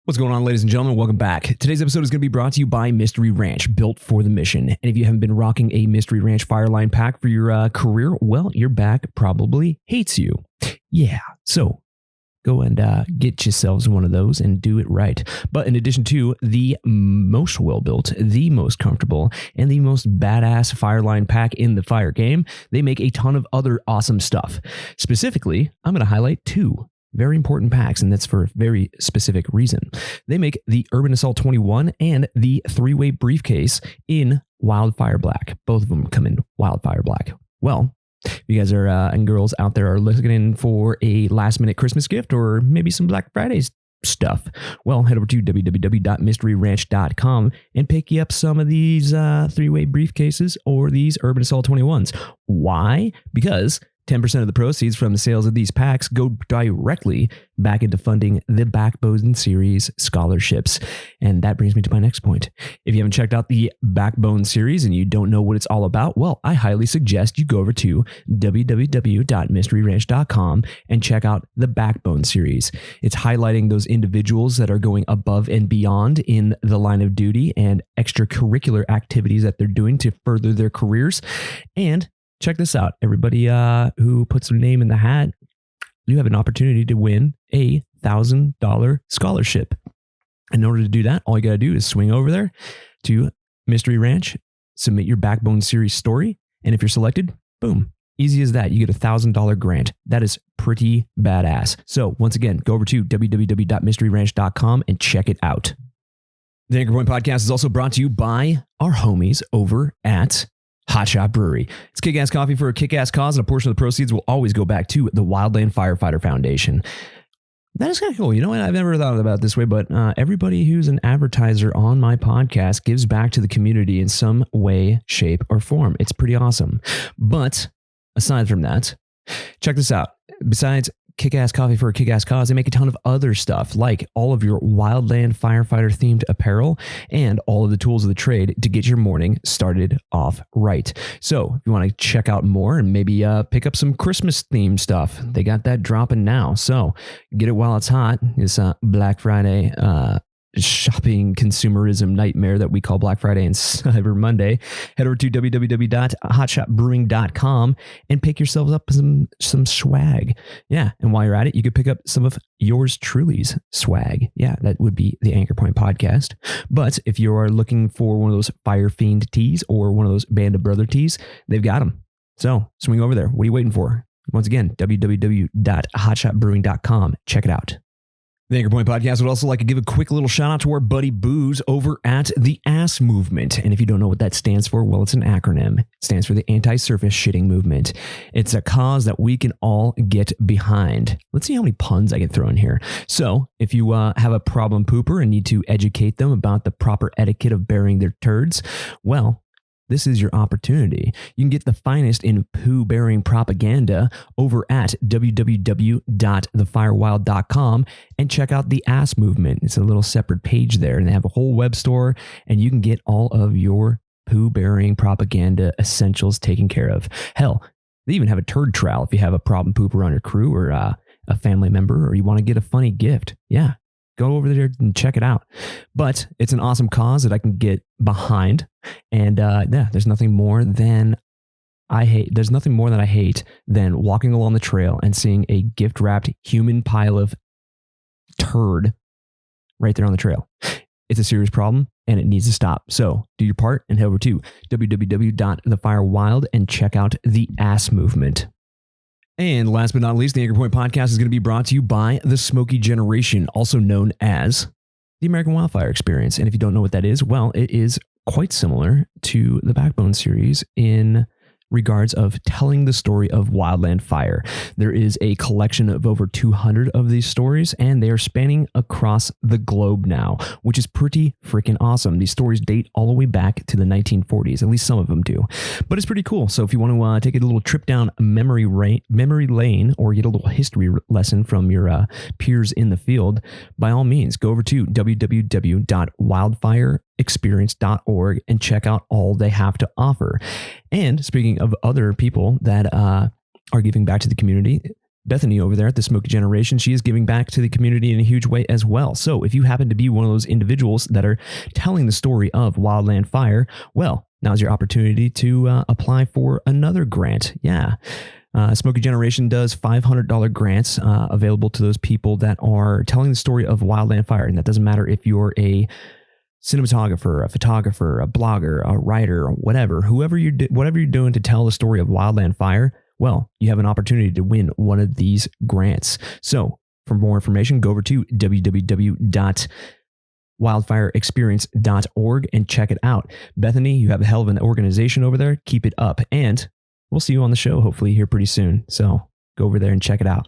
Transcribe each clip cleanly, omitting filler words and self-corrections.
What's going on, ladies and gentlemen? Welcome back. Today's episode is going to be brought to you by Mystery Ranch, built for the mission. And if you haven't been rocking a Mystery Ranch Fireline pack for your career, well, your back probably hates you. Yeah, so go and get yourselves one of those and do it right. But in addition to the most well-built, the most comfortable, and the most badass Fireline pack in the fire game, they make a ton of other awesome stuff. Specifically, I'm going to highlight two very important packs, and that's for a very specific reason. They make the Urban Assault 21 and the three-way briefcase in Wildfire Black. Both of them come in Wildfire Black. Well, if you guys are and girls out there are looking for a last-minute Christmas gift or maybe some Black Friday stuff, well, head over to www.mysteryranch.com and pick you up some of these three-way briefcases or these Urban Assault 21s. Why? Because 10% of the proceeds from the sales of these packs go directly back into funding the Backbone series scholarships. And that brings me to my next point. If you haven't checked out the Backbone series and you don't know what it's all about, well, I highly suggest you go over to www.mysteryranch.com and check out the Backbone series. It's highlighting those individuals that are going above and beyond in the line of duty and extracurricular activities that they're doing to further their careers. And check this out. Everybody who puts their name in the hat, you have an opportunity to win a $1,000 scholarship. In order to do that, all you got to do is swing over there to Mystery Ranch, submit your Backbone series story, and if you're selected, boom, easy as that. You get a $1,000 grant. That is pretty badass. So once again, go over to www.mysteryranch.com and check it out. The Anchor Point Podcast is also brought to you by our homies over at Hot Shot Brewery. It's kick-ass coffee for a kick-ass cause, and a portion of the proceeds will always go back to the Wildland Firefighter Foundation. That is kind of cool. You know what? I've never thought about it this way, but everybody who's an advertiser on my podcast gives back to the community in some way, shape, or form. It's pretty awesome. But aside from that, check this out. Besides kick-ass coffee for a kick-ass cause, they make a ton of other stuff, like all of your Wildland Firefighter themed apparel and all of the tools of the trade to get your morning started off right. So if you want to check out more and maybe pick up some Christmas themed stuff, they got that dropping now. So get it while it's hot. It's Black Friday shopping consumerism nightmare that we call Black Friday and Cyber Monday. Head over to www.hotshotbrewing.com and pick yourselves up some swag. Yeah, and while you're at it, you could pick up some of yours truly's swag. Yeah, that would be the Anchor Point Podcast. But if you are looking for one of those Fire Fiend tees or one of those Band of Brother tees, they've got them. So swing over there. What are you waiting for? Once again, www.hotshotbrewing.com. Check it out. The Anchor Point Podcast would also like to give a quick little shout out to our buddy Booze over at the Ass Movement. And if you don't know what that stands for, well, it's an acronym. It stands for the Anti-Surface Shitting Movement. It's a cause that we can all get behind. Let's see how many puns I can throw in here. So if you have a problem pooper and need to educate them about the proper etiquette of burying their turds, well, this is your opportunity. You can get the finest in poo-bearing propaganda over at www.thefirewild.com and check out the Ass Movement. It's a little separate page there, and they have a whole web store, and you can get all of your poo-bearing propaganda essentials taken care of. Hell, they even have a turd trowel if you have a problem pooper on your crew or a family member, or you want to get a funny gift. Yeah, go over there and check it out. But it's an awesome cause that I can get behind. And yeah, there's nothing more than I hate than walking along the trail and seeing a gift-wrapped human pile of turd right there on the trail. It's a serious problem and it needs to stop. So do your part and head over to www.thefirewild and check out the Ass Movement. And last but not least, the Anchor Point Podcast is going to be brought to you by the Smoky Generation, also known as the American Wildfire Experience. And if you don't know what that is, well, it is quite similar to the Backbone series in regards of telling the story of wildland fire. There is a collection of over 200 of these stories, and they are spanning across the globe now, which is pretty freaking awesome. These stories date all the way back to the 1940s, at least some of them do. But it's pretty cool. So if you want to take a little trip down memory lane or get a little history lesson from your peers in the field, by all means, go over to www.wildfireexperience.org and check out all they have to offer. And speaking of other people that are giving back to the community, Bethany over there at the Smoky Generation, she is giving back to the community in a huge way as well. So if you happen to be one of those individuals that are telling the story of Wildland Fire, well, now's your opportunity to apply for another grant. Yeah. Smoky Generation does $500 grants available to those people that are telling the story of Wildland Fire. And that doesn't matter if you're a cinematographer, a photographer, a blogger, a writer, or whatever you're doing to tell the story of Wildland Fire. Well, you have an opportunity to win one of these grants. So for more information, go over to www.wildfireexperience.org and check it out. Bethany, you have a hell of an organization over there. Keep it up. And we'll see you on the show hopefully here pretty soon. So go over there and check it out.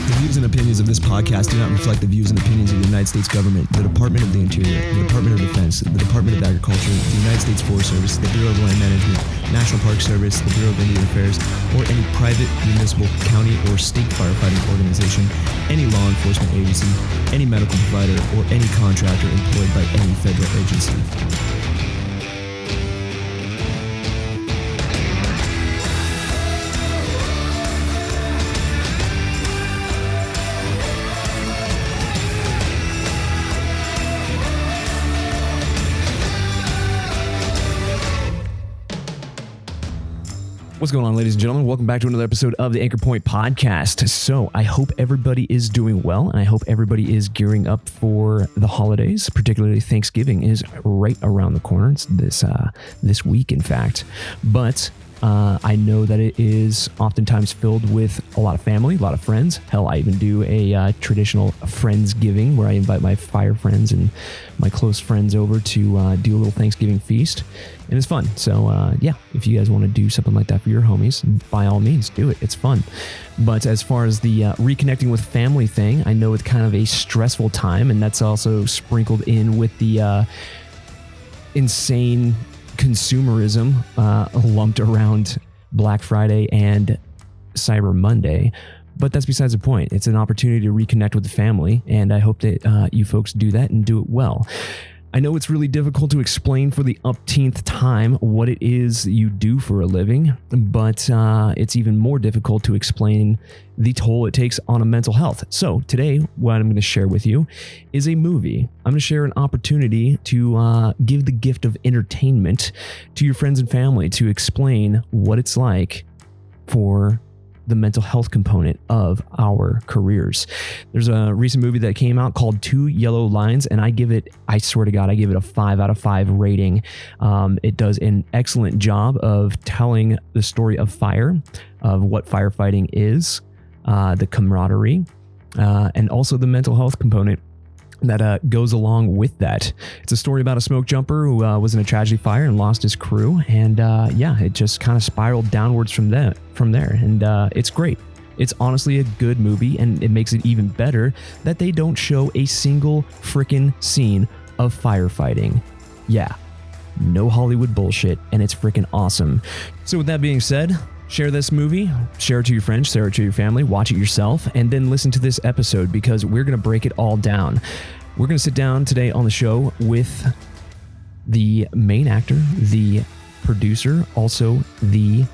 The views and opinions of this podcast do not reflect the views and opinions of the United States government, the Department of the Interior, the Department of Defense, the Department of Agriculture, the United States Forest Service, the Bureau of Land Management, National Park Service, the Bureau of Indian Affairs, or any private, municipal, county, or state firefighting organization, any law enforcement agency, any medical provider, or any contractor employed by any federal agency. What's going on, ladies and gentlemen? Welcome back to another episode of the Anchor Point Podcast. So I hope everybody is doing well, and I hope everybody is gearing up for the holidays. Particularly Thanksgiving is right around the corner. It's this week, in fact. But I know that it is oftentimes filled with a lot of family, a lot of friends. Hell, I even do a traditional Friendsgiving where I invite my fire friends and my close friends over to do a little Thanksgiving feast. And it's fun. So yeah, if you guys want to do something like that for your homies, by all means, do it. It's fun. But as far as the reconnecting with family thing, I know it's kind of a stressful time, and that's also sprinkled in with the insane consumerism lumped around Black Friday and Cyber Monday. But that's besides the point. It's an opportunity to reconnect with the family, and I hope that you folks do that and do it well. I know it's really difficult to explain for the umpteenth time what it is you do for a living, but it's even more difficult to explain the toll it takes on a mental health. So today, what I'm going to share with you is a movie. I'm going to share an opportunity to give the gift of entertainment to your friends and family to explain what it's like for the mental health component of our careers. There's a recent movie that came out called 2 Yellow Lines, and I swear to God, I give it a 5 out of 5 rating. It does an excellent job of telling the story of fire, of what firefighting is, the camaraderie, and also the mental health component that goes along with that. It's a story about a Smokejumper who was in a tragedy fire and lost his crew, and yeah, it just kind of spiraled downwards from there. And it's great. It's honestly a good movie, and it makes it even better that they don't show a single freaking scene of firefighting. Yeah, no Hollywood bullshit, and it's freaking awesome. So with that being said, share this movie, share it to your friends, share it to your family, watch it yourself, and then listen to this episode because we're going to break it all down. We're going to sit down today on the show with the main actor, the producer, also the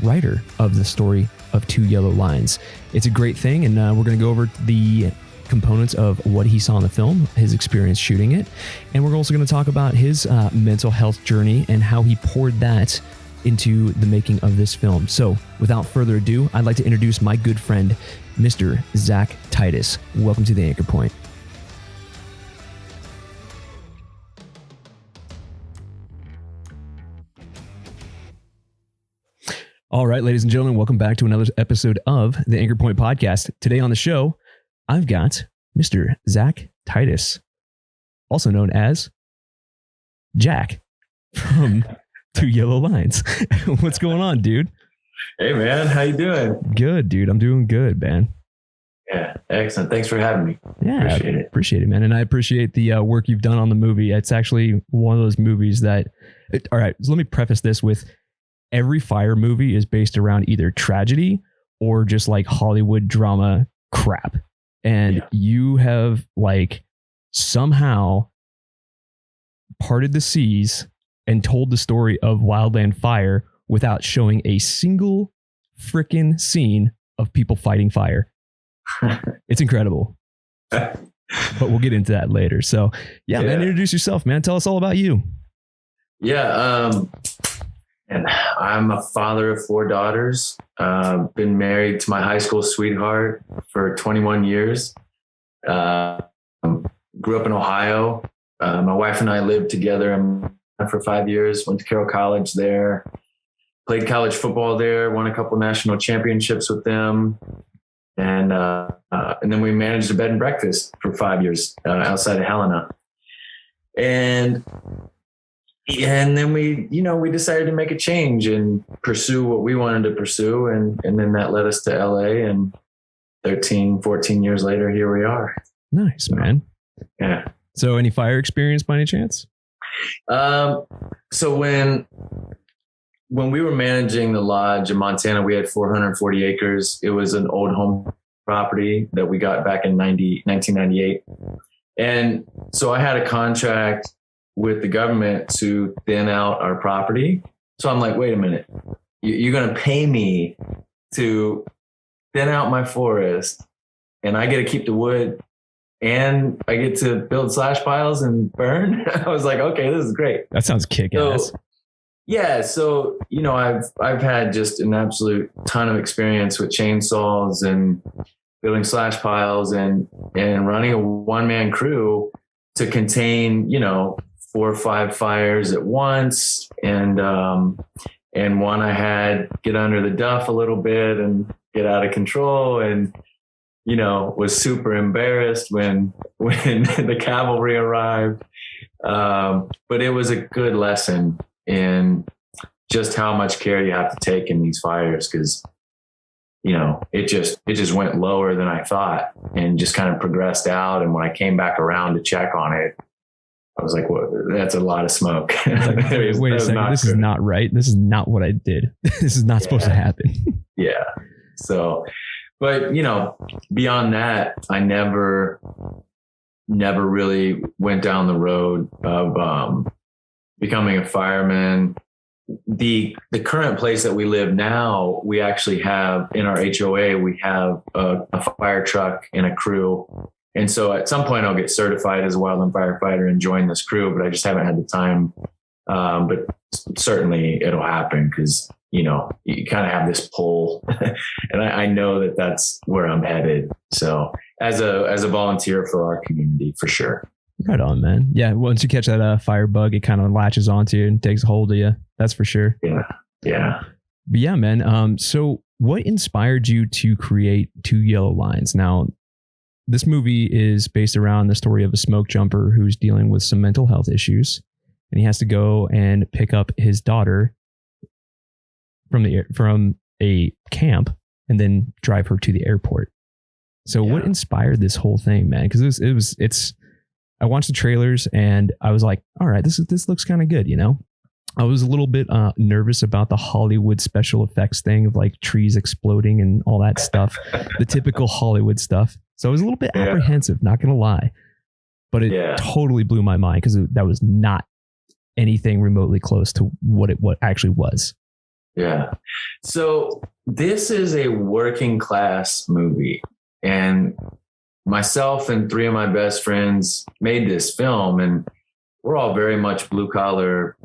writer of the story of 2 Yellow Lines. It's a great thing, and we're going to go over the components of what he saw in the film, his experience shooting it, and we're also going to talk about his mental health journey and how he poured that into the making of this film. So without further ado, I'd like to introduce my good friend, Mr. Zac Titus. Welcome to the Anchor Point. All right, ladies and gentlemen, welcome back to another episode of the Anchor Point Podcast. Today on the show, I've got Mr. Zac Titus, also known as Jack from 2 Yellow Lines. What's going on, dude? Hey, man. How you doing? Good, dude. I'm doing good, man. Yeah, excellent. Thanks for having me. Yeah, appreciate it, man. And I appreciate the work you've done on the movie. It's actually one of those movies that... All right, so let me preface this with every fire movie is based around either tragedy or just like Hollywood drama crap. And you have like somehow parted the seas and told the story of Wildland fire without showing a single freaking scene of people fighting fire. It's incredible. But we'll get into that later. So yeah, man, introduce yourself, man. Tell us all about you. Yeah. And I'm a father of 4 daughters. Been married to my high school sweetheart for 21 years. Grew up in Ohio. My wife and I lived together for 5 years. Went to Carroll College there. Played college football there. Won a couple national championships with them. And then we managed a bed and breakfast for 5 years outside of Helena. And then we decided to make a change and pursue what we wanted to pursue. And then that led us to LA, and 13, 14 years later, here we are. Nice, man. Yeah. So any fire experience by any chance? So when we were managing the lodge in Montana, we had 440 acres. It was an old home property that we got back in 1998. And so I had a contract with the government to thin out our property. So I'm like, wait a minute, you're going to pay me to thin out my forest, and I get to keep the wood, and I get to build slash piles and burn. I was like, okay, this is great. That sounds kick-ass. So, yeah. So, I've had just an absolute ton of experience with chainsaws and building slash piles and running a one-man crew to contain, 4 or 5 fires at once. And one I had get under the duff a little bit and get out of control, and, was super embarrassed when the cavalry arrived. But it was a good lesson in just how much care you have to take in these fires. 'Cause, it just went lower than I thought and just kind of progressed out. And when I came back around to check on it, I was like, well, that's a lot of smoke. Wait a second. This is not right. This is not what I did. This is not supposed to happen. Yeah. So, but beyond that, I never really went down the road of becoming a fireman. The current place that we live now, we actually have in our HOA, we have a fire truck and a crew. And so at some point I'll get certified as a wildland firefighter and join this crew, but I just haven't had the time. But certainly it'll happen, because, you kind of have this pull and I know that that's where I'm headed. So as a volunteer for our community, for sure. Right on, man. Yeah. Once you catch that fire bug, it kind of latches onto you and takes a hold of you. That's for sure. Yeah. Yeah. But yeah, man. So what inspired you to create Two Yellow Lines? Now, this movie is based around the story of a Smokejumper who's dealing with some mental health issues, and he has to go and pick up his daughter from a camp and then drive her to the airport. So what inspired this whole thing, man? Because I watched the trailers and I was like, all right, this looks kind of good, I was a little bit nervous about the Hollywood special effects thing of like trees exploding and all that stuff, the typical Hollywood stuff. So I was a little bit apprehensive, not going to lie, but it totally blew my mind, because that was not anything remotely close to what actually was. Yeah. So this is a working class movie, and myself and 3 of my best friends made this film, and we're all very much blue collar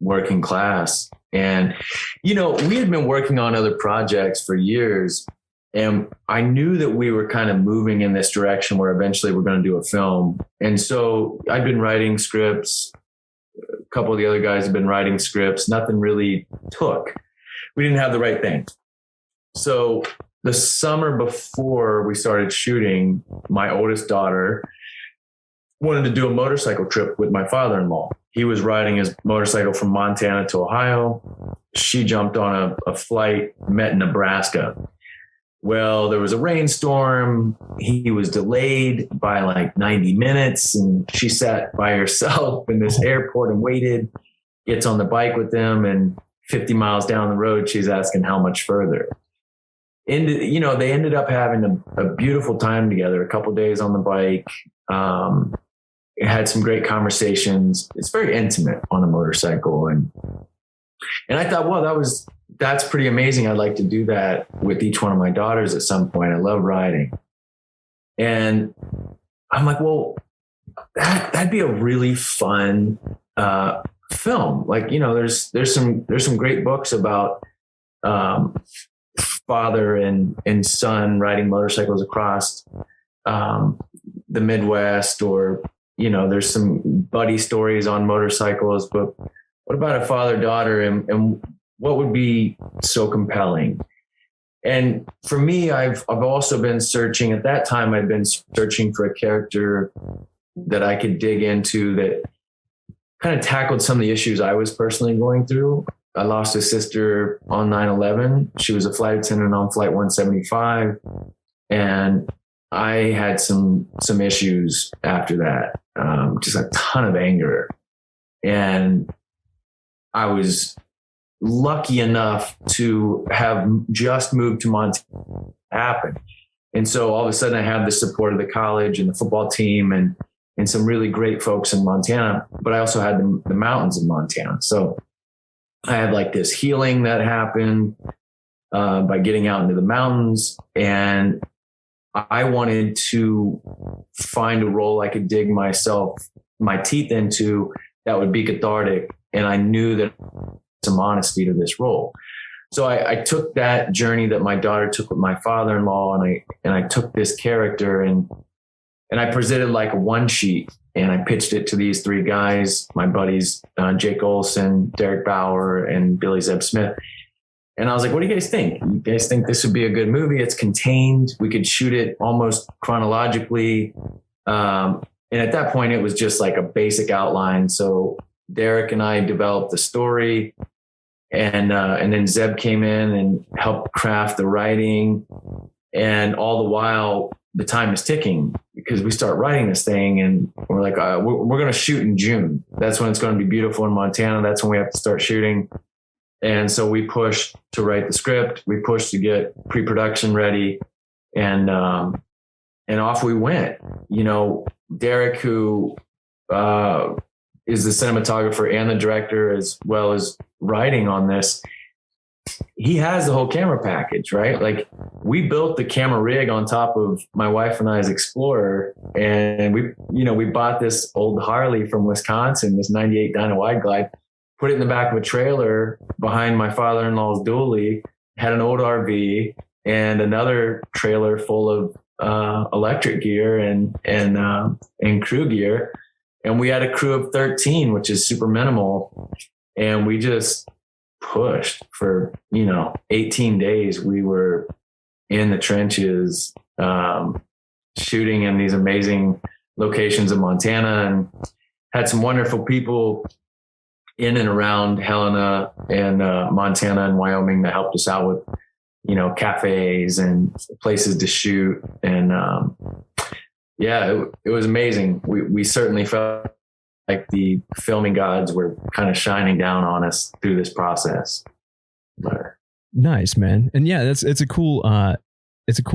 working class. And, we had been working on other projects for years, and I knew that we were kind of moving in this direction where eventually we're going to do a film. And so I'd been writing scripts. A couple of the other guys have been writing scripts. Nothing really took. We didn't have the right thing. So the summer before we started shooting, my oldest daughter wanted to do a motorcycle trip with my father-in-law. He was riding his motorcycle from Montana to Ohio. She jumped on a flight, met in Nebraska. Well, there was a rainstorm. He was delayed by like 90 minutes, and she sat by herself in this airport and waited, gets on the bike with them, and 50 miles down the road, she's asking how much further. And, they ended up having a beautiful time together, a couple of days on the bike. had some great conversations. It's very intimate on a motorcycle. And I thought, well, that's pretty amazing. I'd like to do that with each one of my daughters at some point. I love riding. And I'm like, well, that'd be a really fun film. Like, there's some great books about father and son riding motorcycles across the Midwest, or there's some buddy stories on motorcycles. But what about a father-daughter, and what would be so compelling? And for me, I've also been searching. At that time, I'd been searching for a character that I could dig into that kind of tackled some of the issues I was personally going through. I lost a sister on 9/11. She was a flight attendant on Flight 175. And I had some issues after that, just a ton of anger. And I was lucky enough to have just moved to Montana happen. And so all of a sudden I have the support of the college and the football team and some really great folks in Montana, but I also had the mountains of Montana. So I had like this healing that happened by getting out into the mountains. And I wanted to find a role I could dig my teeth into that would be cathartic. And I knew that some honesty to this role. So I took that journey that my daughter took with my father-in-law, and I took this character and I presented like a one sheet, and I pitched it to these three guys, my buddies, Jake Olson, Derek Bauer, and Billy Zeb Smith. And I was like, what do you guys think? You guys think this would be a good movie? It's contained. We could shoot it almost chronologically. And at that point, it was just like a basic outline. So Derek and I developed the story, and then Zeb came in and helped craft the writing. And all the while, the time is ticking because we start writing this thing, and we're like, we're going to shoot in June. That's when it's going to be beautiful in Montana. That's when we have to start shooting. And so we pushed to write the script. We pushed to get pre-production ready, and off we went. Derek, who is the cinematographer and the director, as well as writing on this, he has the whole camera package, right? Like, we built the camera rig on top of my wife and I's Explorer, and we bought this old Harley from Wisconsin, this 98 Dyna Wide Glide, put it in the back of a trailer behind my father-in-law's dually, had an old RV and another trailer full of electric gear and crew gear. And we had a crew of 13, which is super minimal. And we just pushed for, 18 days. We were in the trenches, shooting in these amazing locations in Montana, and had some wonderful people in and around Helena and Montana and Wyoming that helped us out with, cafes and places to shoot. And it was amazing. We certainly felt like the filming gods were kind of shining down on us through this process. But, nice, man. And yeah, it's a cool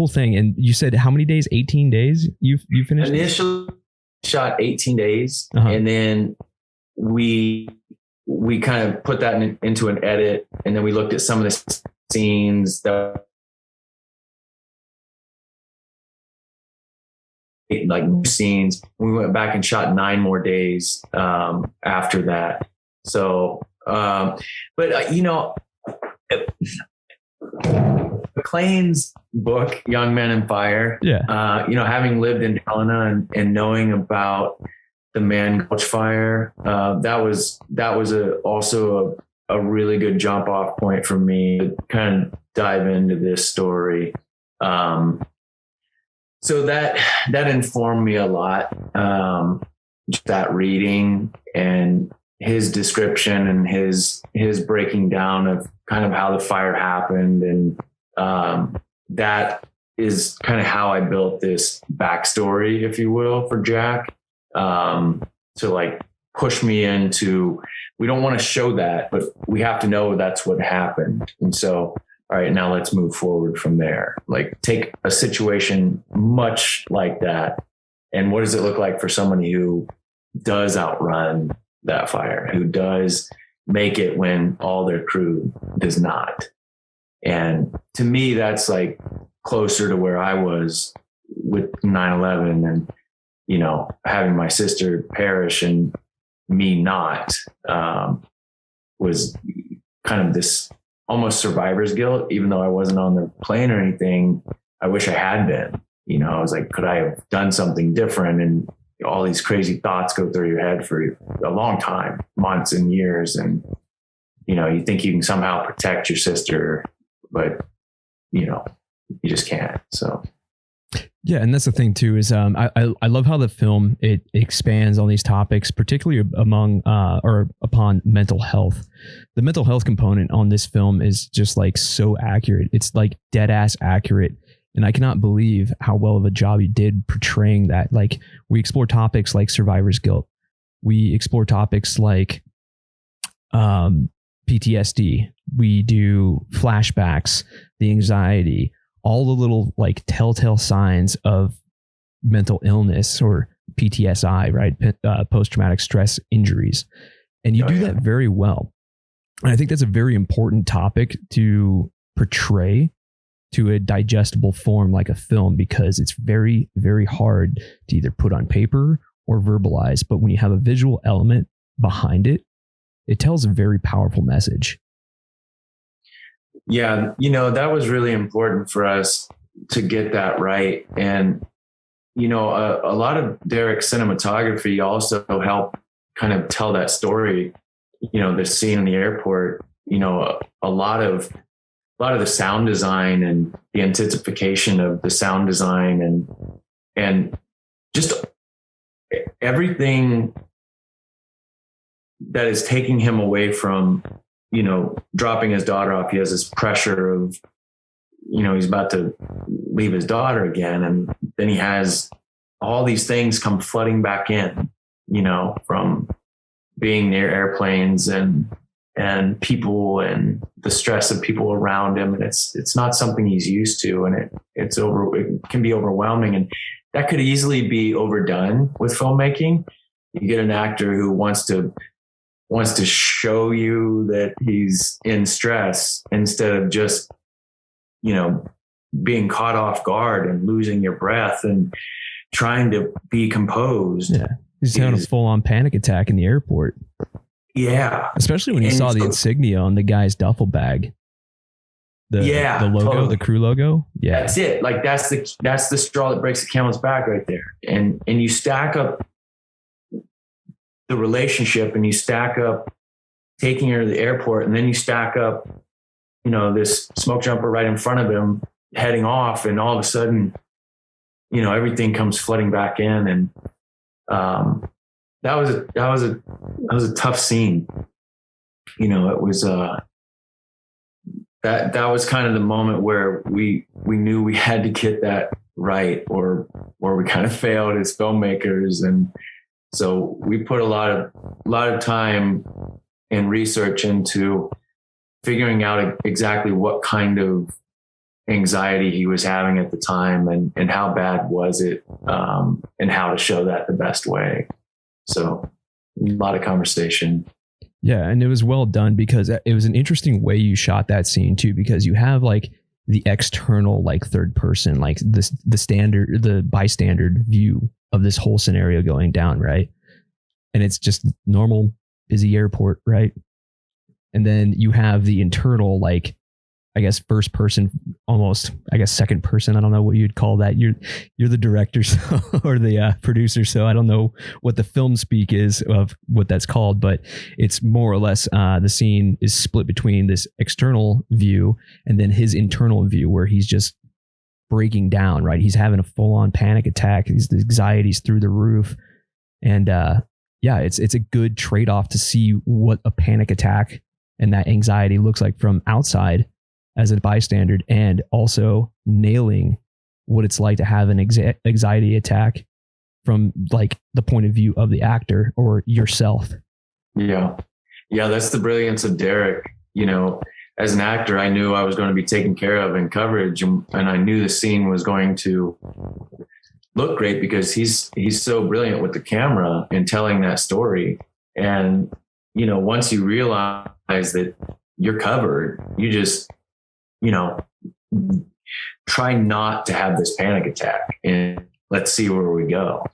thing. And you said how many days? 18 days you finished? Initially shot 18 days. Uh-huh. And then we kind of put that into an edit, and then we looked at some of the scenes that like scenes. We went back and shot 9 more days after that. So, McLean's book, Young Men and Fire. Yeah. Having lived in Helena and knowing about the Man Gulch fire, that was also a really good jump off point for me to kind of dive into this story. So that informed me a lot. Just that reading and his description and his breaking down of kind of how the fire happened. And that is kind of how I built this backstory, if you will, for Jack. To like push me into, we don't want to show that, but we have to know that's what happened. And so, all right, now let's move forward from there. Like, take a situation much like that, and what does it look like for somebody who does outrun that fire, who does make it when all their crew does not. And to me, that's like closer to where I was with 9/11 and, you know, having my sister perish and me not, was kind of this almost survivor's guilt, even though I wasn't on the plane or anything. I wish I had been, you know. I was like, could I have done something different? And all these crazy thoughts go through your head for a long time, months and years. And, you know, you think you can somehow protect your sister, but, you know, you just can't. So. Yeah, and that's the thing too, is I love how the film, it expands on these topics, particularly among or upon mental health. The mental health component on this film is just like so accurate. It's like dead ass accurate. And I cannot believe how well of a job you did portraying that. Like, we explore topics like survivor's guilt. We explore topics like PTSD. We do flashbacks, the anxiety, all the little like telltale signs of mental illness or PTSI, right? Post-traumatic stress injuries. And you do that very well. And I think that's a very important topic to portray to a digestible form like a film, because it's very, very hard to either put on paper or verbalize. But when you have a visual element behind it, it tells a very powerful message. Yeah, you know, that was really important for us to get that right. And, you know, a lot of Derek's cinematography also helped kind of tell that story. You know, the scene in the airport, you know, a lot of the sound design and the intensification of the sound design and just everything that is taking him away from, you know, dropping his daughter off. He has this pressure of, you know, he's about to leave his daughter again. And then he has all these things come flooding back in, you know, from being near airplanes and people and the stress of people around him. And it's not something he's used to. And it can be overwhelming. And that could easily be overdone with filmmaking. You get an actor who wants to show you that he's in stress instead of just, you know, being caught off guard and losing your breath and trying to be composed. Yeah. He's having a full on panic attack in the airport. Yeah. Especially when you saw the insignia on the guy's duffel bag. The logo, totally. The crew logo. Yeah. That's it. Like that's the straw that breaks the camel's back right there. And you stack up the relationship and you stack up taking her to the airport, and then you stack up, you know, this Smokejumper right in front of him heading off, and all of a sudden, you know, everything comes flooding back in. And that was a tough scene. You know, it was that was kind of the moment where we knew we had to get that right, or we kind of failed as filmmakers. And so we put a lot of time and research into figuring out exactly what kind of anxiety he was having at the time, and how bad was it, and how to show that the best way. So a lot of conversation. Yeah. And it was well done, because it was an interesting way you shot that scene too, because you have like the external, like third person, like the bystander view of this whole scenario going down. Right. And it's just normal, busy airport. Right. And then you have the internal, like, I guess first person, almost, I guess second person. I don't know what you'd call that. You're the director or the producer. So I don't know what the film speak is of what that's called, but it's more or less the scene is split between this external view and then his internal view, where he's just breaking down, right? He's having a full on panic attack. The anxiety's through the roof. And yeah, it's a good trade-off to see what a panic attack and that anxiety looks like from outside as a bystander, and also nailing what it's like to have an anxiety attack from like the point of view of the actor or yourself. Yeah. Yeah. That's the brilliance of Derek. You know, as an actor, I knew I was going to be taken care of in coverage, and I knew the scene was going to look great because he's so brilliant with the camera and telling that story. And, you know, once you realize that you're covered, you just, you know, try not to have this panic attack and let's see where we go.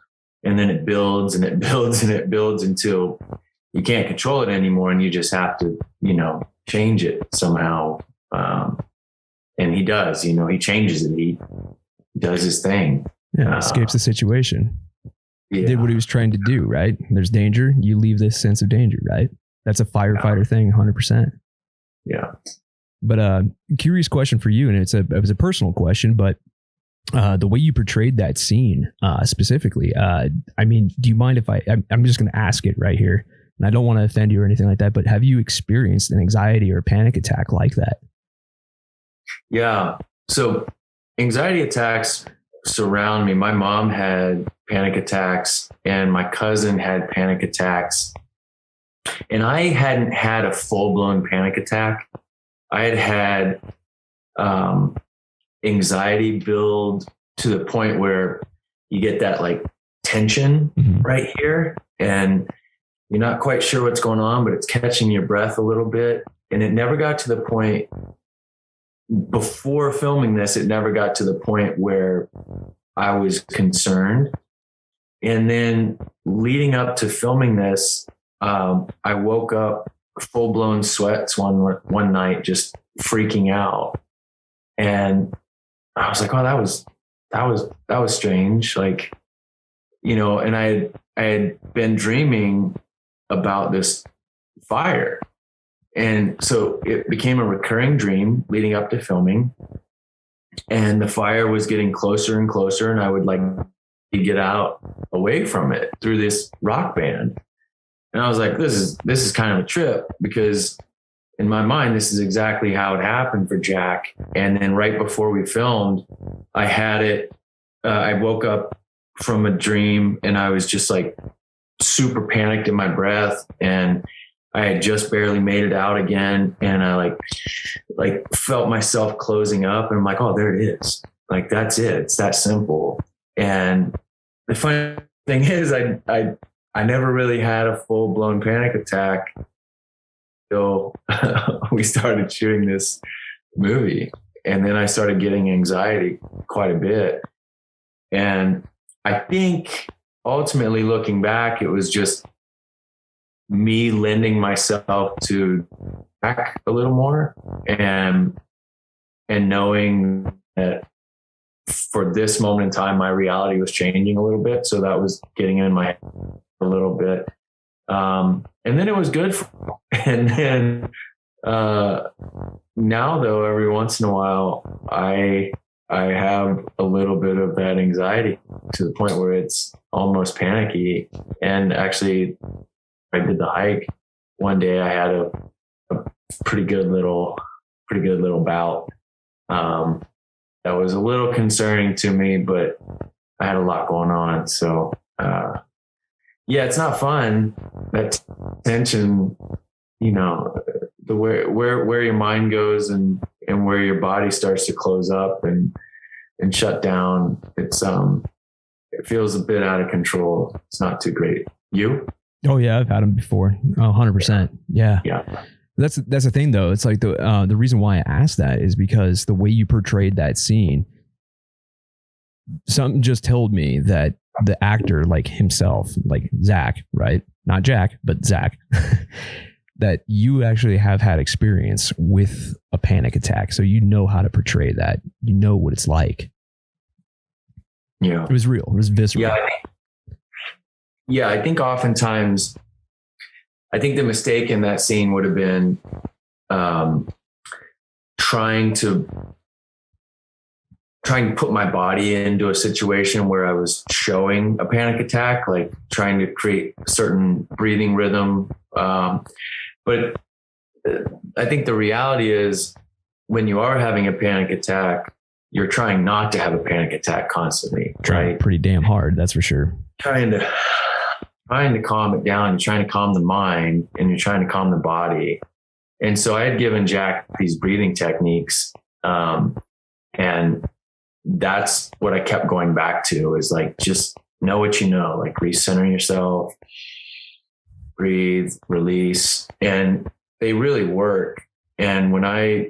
And then it builds and it builds and it builds until you can't control it anymore. And you just have to, you know, change it somehow. And he does, you know, he changes it. He does his thing. Yeah, escapes the situation. Yeah. Did what he was trying to do, right? There's danger. You leave this sense of danger, right? That's a firefighter thing, 100%. Yeah. But curious question for you, and it was a personal question, but the way you portrayed that scene specifically, I mean, do you mind if I'm just going to ask it right here, and I don't want to offend you or anything like that, but have you experienced an anxiety or panic attack like that? Yeah. So anxiety attacks surround me. My mom had panic attacks and my cousin had panic attacks. And I hadn't had a full-blown panic attack. I had anxiety build to the point where you get that like tension right here and you're not quite sure what's going on, but it's catching your breath a little bit. And it never got to the point before filming this, it never got to the point where I was concerned. And then leading up to filming this, I woke up full blown sweats one night, just freaking out. And I was like, oh, that was strange. Like, you know, and I had been dreaming about this fire. And so it became a recurring dream leading up to filming, and the fire was getting closer and closer. And I would like get out away from it through this rock band. And I was like, this is kind of a trip, because in my mind, this is exactly how it happened for Jack. And then right before we filmed, I had it, I woke up from a dream and I was just like super panicked in my breath, and I had just barely made it out again. And I like felt myself closing up, and I'm like, oh, there it is. Like, that's it. It's that simple. And the funny thing is I never really had a full blown panic attack until we started shooting this movie. And then I started getting anxiety quite a bit. And I think ultimately looking back, it was just me lending myself to back a little more and knowing that for this moment in time, my reality was changing a little bit. So that was getting in my head a little bit. And then it was good. And then now though, every once in a while, I have a little bit of that anxiety to the point where it's almost panicky. And actually, I did the hike one day. I had a pretty good little bout. That was a little concerning to me, but I had a lot going on. So, yeah, it's not fun. That tension, you know, the where your mind goes and where your body starts to close up and shut down. It feels a bit out of control. It's not too great. You? Oh yeah, I've had them before. 100%. Yeah. That's the thing though. It's like the reason why I asked that is because the way you portrayed that scene, something just told me that the actor, like himself, like Zach, right? Not Jack, but Zach, that you actually have had experience with a panic attack. So you know how to portray that. You know what it's like. Yeah. It was real. It was visceral. Yeah. I think oftentimes, I think the mistake in that scene would have been trying to put my body into a situation where I was showing a panic attack, like trying to create a certain breathing rhythm. But I think the reality is when you are having a panic attack, you're trying not to have a panic attack constantly, right? Pretty damn hard. That's for sure. Trying to calm it down. You're trying to calm the mind and you're trying to calm the body. And so I had given Jack these breathing techniques. And that's what I kept going back to, is like, just know what you know, like recenter yourself, breathe, release. And they really work. And when I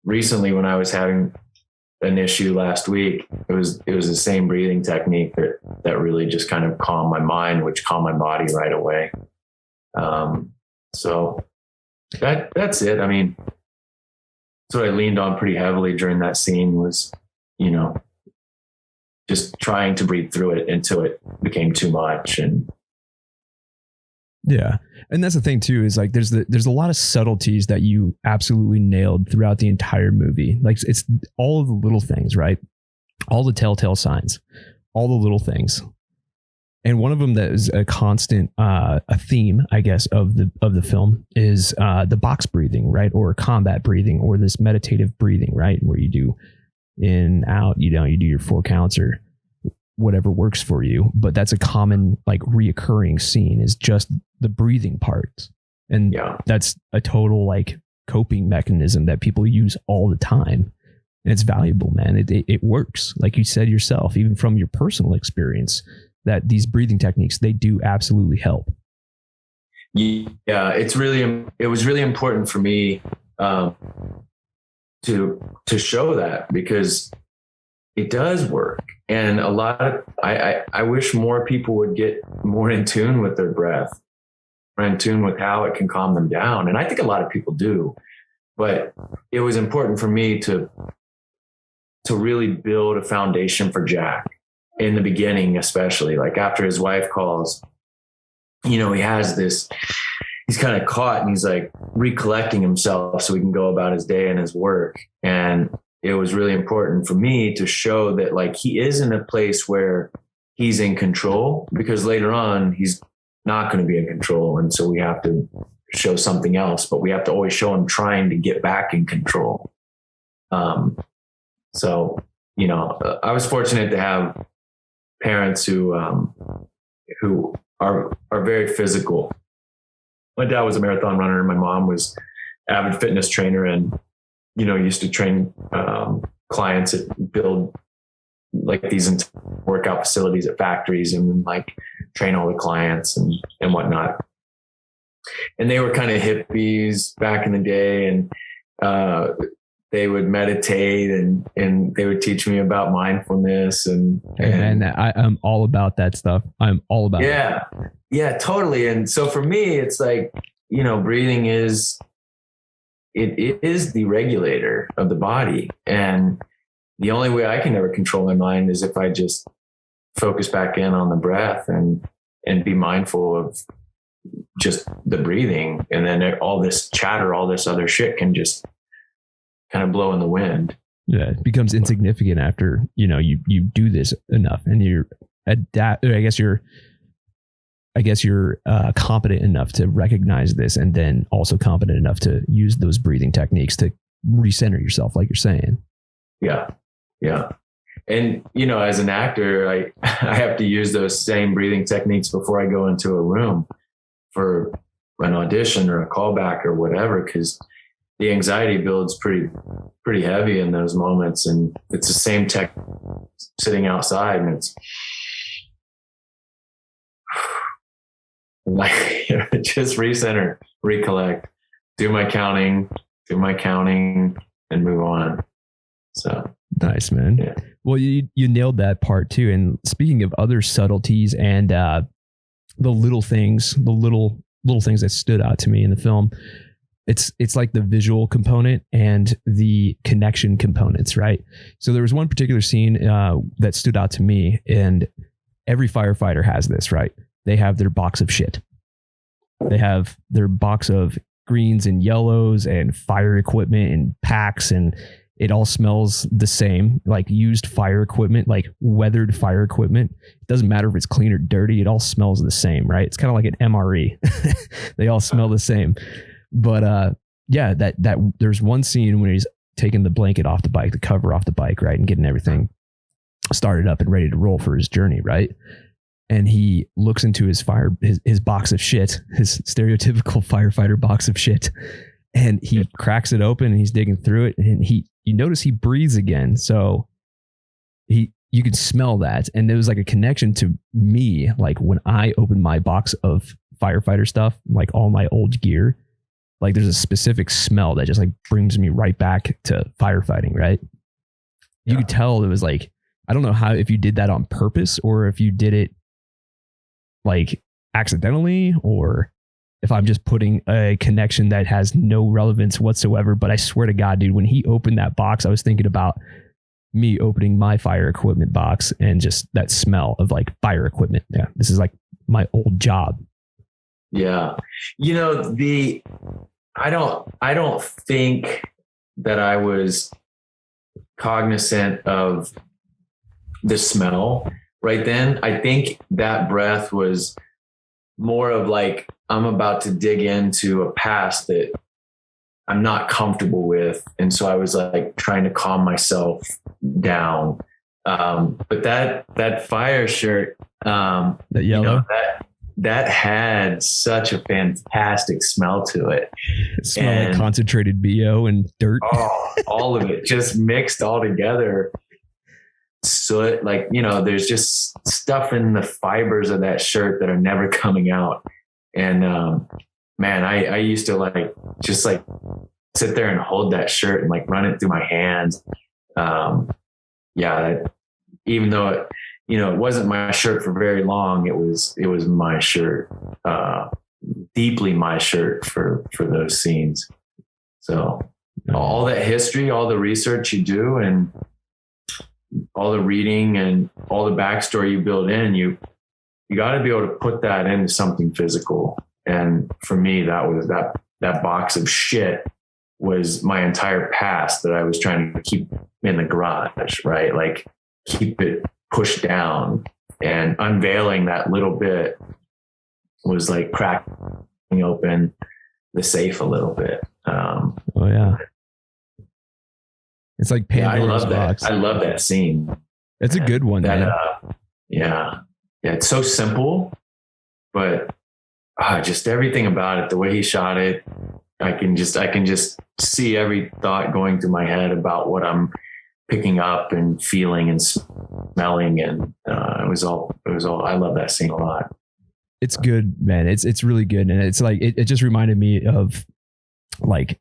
was having an issue last week, it was the same breathing technique that really just kind of calmed my mind, which calmed my body right away. So that's it. I mean, that's what I leaned on pretty heavily during that scene, was, just trying to breathe through it until it became too much. And yeah. And that's the thing too, is like, there's a lot of subtleties that you absolutely nailed throughout the entire movie. Like, it's all of the little things, right? All the telltale signs, all the little things. And one of them that is a constant, a theme, I guess, of the film is the box breathing, right? Or combat breathing, or this meditative breathing, right? Where you do in, out, you do your 4 counts or whatever works for you. But that's a common, like, reoccurring scene, is just the breathing parts. And that's a total, like, coping mechanism that people use all the time. And it's valuable, man. It works. Like you said yourself, even from your personal experience, that these breathing techniques, they do absolutely help. Yeah, it was really important for me to show that, because it does work. And I wish more people would get more in tune with their breath, or in tune with how it can calm them down. And I think a lot of people do, but it was important for me to really build a foundation for Jack in the beginning, especially like after his wife calls, he has this, he's kind of caught, and he's like recollecting himself so he can go about his day and his work. And it was really important for me to show that, like, he is in a place where he's in control, because later on he's not going to be in control. And so we have to show something else, but we have to always show him trying to get back in control. So, I was fortunate to have parents who are very physical. My dad was a marathon runner, and my mom was avid fitness trainer, and used to train clients that build like these workout facilities at factories, and like train all the clients and whatnot. And they were kind of hippies back in the day, and they would meditate and they would teach me about mindfulness and I'm all about that stuff. I'm all about it. Yeah, totally. And so for me, it's like, breathing is the regulator of the body. And the only way I can ever control my mind is if I just focus back in on the breath and be mindful of just the breathing. And then all this chatter, all this other shit can just kind of blow in the wind. Yeah, it becomes insignificant after you do this enough, and you're competent enough to recognize this, and then also competent enough to use those breathing techniques to recenter yourself, like you're saying. Yeah. And as an actor, I have to use those same breathing techniques before I go into a room for an audition or a callback or whatever, because the anxiety builds pretty heavy in those moments. And it's the same tech sitting outside, and it's like, just recenter, recollect, do my counting, and move on. So nice, man. Yeah. Well, you nailed that part too. And speaking of other subtleties and the little things that stood out to me in the film, it's like the visual component and the connection components, right? So there was one particular scene that stood out to me, and every firefighter has this, right? They have their box of shit. They have their box of greens and yellows and fire equipment and packs, and it all smells the same, like used fire equipment, like weathered fire equipment. It doesn't matter if it's clean or dirty. It all smells the same, right? It's kind of like an MRE. They all smell the same. But that there's one scene when he's taking the blanket off the bike, the cover off the bike, right, and getting everything started up and ready to roll for his journey, right? And he looks into his box of shit, his stereotypical firefighter box of shit, and he cracks it open and he's digging through it, and you notice he breathes again. So you could smell that. And there was like a connection to me. Like when I opened my box of firefighter stuff, like all my old gear, like there's a specific smell that just like brings me right back to firefighting. Right. You could tell it was like, I don't know how, if you did that on purpose or if you did it like accidentally, or if I'm just putting a connection that has no relevance whatsoever. But I swear to God, dude, when he opened that box, I was thinking about me opening my fire equipment box and just that smell of like fire equipment. Yeah. This is like my old job. Yeah. You know, I don't think that I was cognizant of the smell right then. I think that breath was more of like, I'm about to dig into a past that I'm not comfortable with. And so I was like trying to calm myself down. But that fire shirt, that yellow, that had such a fantastic smell to it. It smelled like concentrated BO and dirt. Oh, all of it just mixed all together. So like, you know, there's just stuff in the fibers of that shirt that are never coming out. And man, I used to like just like sit there and hold that shirt and like run it through my hands. Even though it, you know, it wasn't my shirt for very long, it was my shirt, deeply my shirt for those scenes. So all that history, all the research you do, and all the reading and all the backstory you build in, you got to be able to put that into something physical. And for me, that was that box of shit was my entire past that I was trying to keep in the garage, right? Like keep it pushed down, and unveiling that little bit was like cracking open the safe a little bit. Oh yeah. It's like Pandora's box. I love that scene. It's a good one. Man. Yeah. It's so simple, but just everything about it, the way he shot it, I can just see every thought going through my head about what I'm picking up and feeling and smelling. And it was all, I love that scene a lot. It's good, man. It's really good. And it's like, it just reminded me of like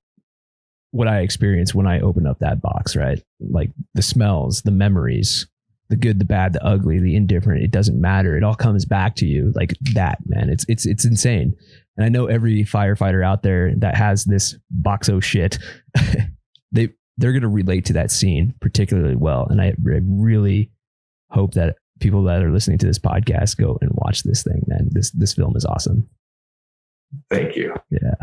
what I experienced when I opened up that box, right? Like the smells, the memories, the good, the bad, the ugly, the indifferent, it doesn't matter. It all comes back to you like that, man. It's insane. And I know every firefighter out there that has this boxo shit, they're going to relate to that scene particularly well. And I really hope that people that are listening to this podcast go and watch this thing, man. This film is awesome. Thank you. Yeah.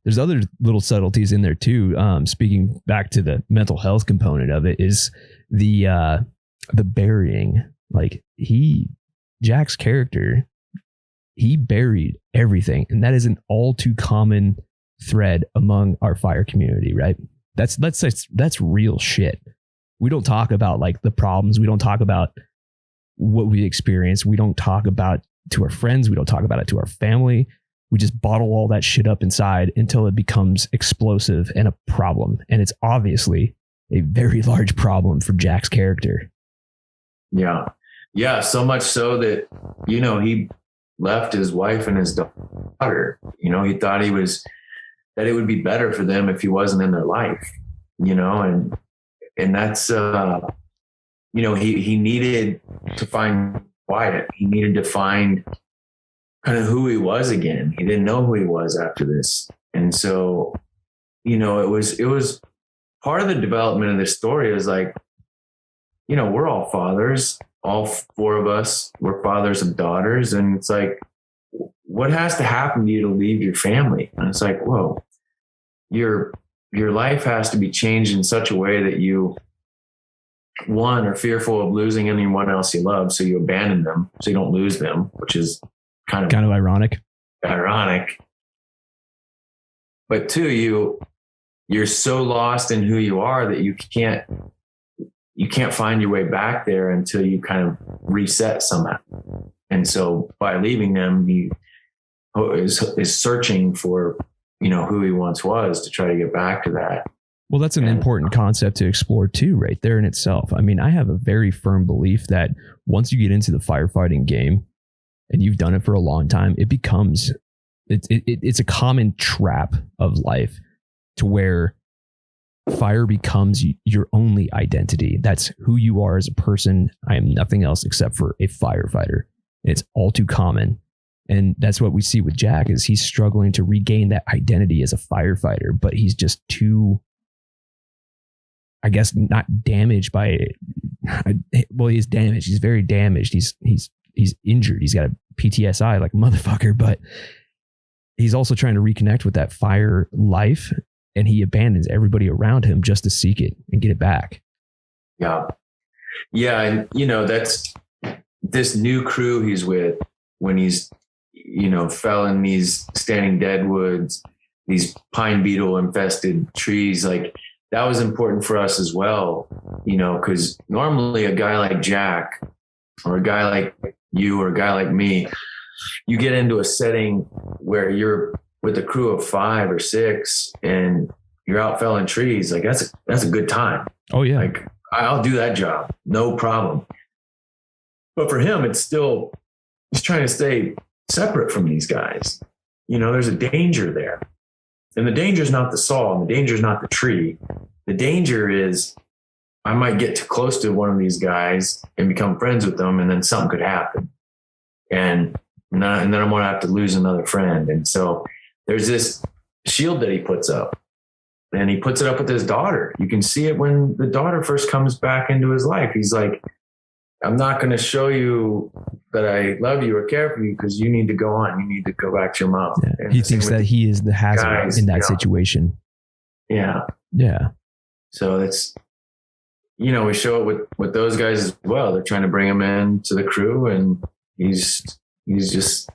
There's other little subtleties in there too. Speaking back to the mental health component of it is the burying. Like Jack's character, he buried everything. And that is an all too common thread among our fire community, right? That's real shit. We don't talk about like the problems. We don't talk about what we experience. We don't talk about to our friends. We don't talk about it to our family. We just bottle all that shit up inside until it becomes explosive and a problem. And it's obviously a very large problem for Jack's character. Yeah. Yeah. So much so that, you know, he left his wife and his daughter. You know, he thought that it would be better for them if he wasn't in their life, you know, and that's, you know, he needed to find quiet. He needed to find kind of who he was again. He didn't know who he was after this. And so, you know, it was part of the development of this story is like, you know, we're all fathers, all four of us, we're fathers of daughters. And it's like, what has to happen to you to leave your family? And it's like, whoa, your life has to be changed in such a way that you, one, are fearful of losing anyone else you love. So you abandon them so you don't lose them, which is kind of ironic. But two, you're so lost in who you are that you can't find your way back there until you kind of reset somehow. And so by leaving them, he is searching for, you know, who he once was to try to get back to that. Well, that's an important concept to explore too, right there in itself. I mean, I have a very firm belief that once you get into the firefighting game and you've done it for a long time, it becomes, it's a common trap of life to where fire becomes your only identity. That's who you are as a person. I am nothing else except for a firefighter. It's all too common. And that's what we see with Jack is he's struggling to regain that identity as a firefighter, but he's just too, I guess, not damaged by it. Well, he's damaged. He's very damaged. He's injured. He's got a PTSI like a motherfucker, but he's also trying to reconnect with that fire life, and he abandons everybody around him just to seek it and get it back. Yeah. Yeah. And, you know, that's this new crew he's with when he's, you know, fell in these standing dead woods, these pine beetle infested trees. Like, that was important for us as well, you know, because normally a guy like Jack or a guy like you or a guy like me, you get into a setting where you're with a crew of 5 or 6 and you're out felling trees. Like that's a good time. Oh yeah. Like I'll do that job. No problem. But for him, it's still, he's trying to stay separate from these guys. You know, there's a danger there. And the danger is not the saw, and the danger is not the tree. The danger is I might get too close to one of these guys and become friends with them, and then something could happen. And then I'm going to have to lose another friend. And so there's this shield that he puts up, and he puts it up with his daughter. You can see it when the daughter first comes back into his life. He's like, I'm not going to show you that I love you or care for you because you need to go on. You need to go back to your mom. Yeah. He thinks that he is the hazard in that situation. Yeah. Yeah. So that's, you know, we show it with those guys as well. They're trying to bring him into the crew, and he's just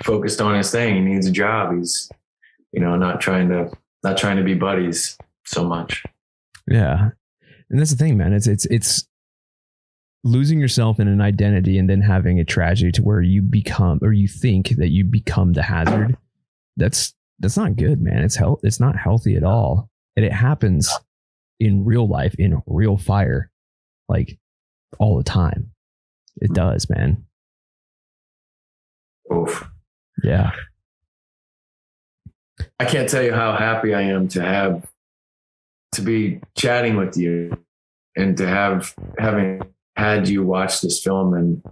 focused on his thing. He needs a job. He's, you know, not trying to be buddies so much. Yeah. And that's the thing, man. It's losing yourself in an identity and then having a tragedy to where you become, or you think that you become the hazard. That's not good, man. It's not healthy at all. And it happens in real life, in real fire, like all the time. It does, man. Oof. Yeah. I can't tell you how happy I am to be chatting with you and to having had you watch this film and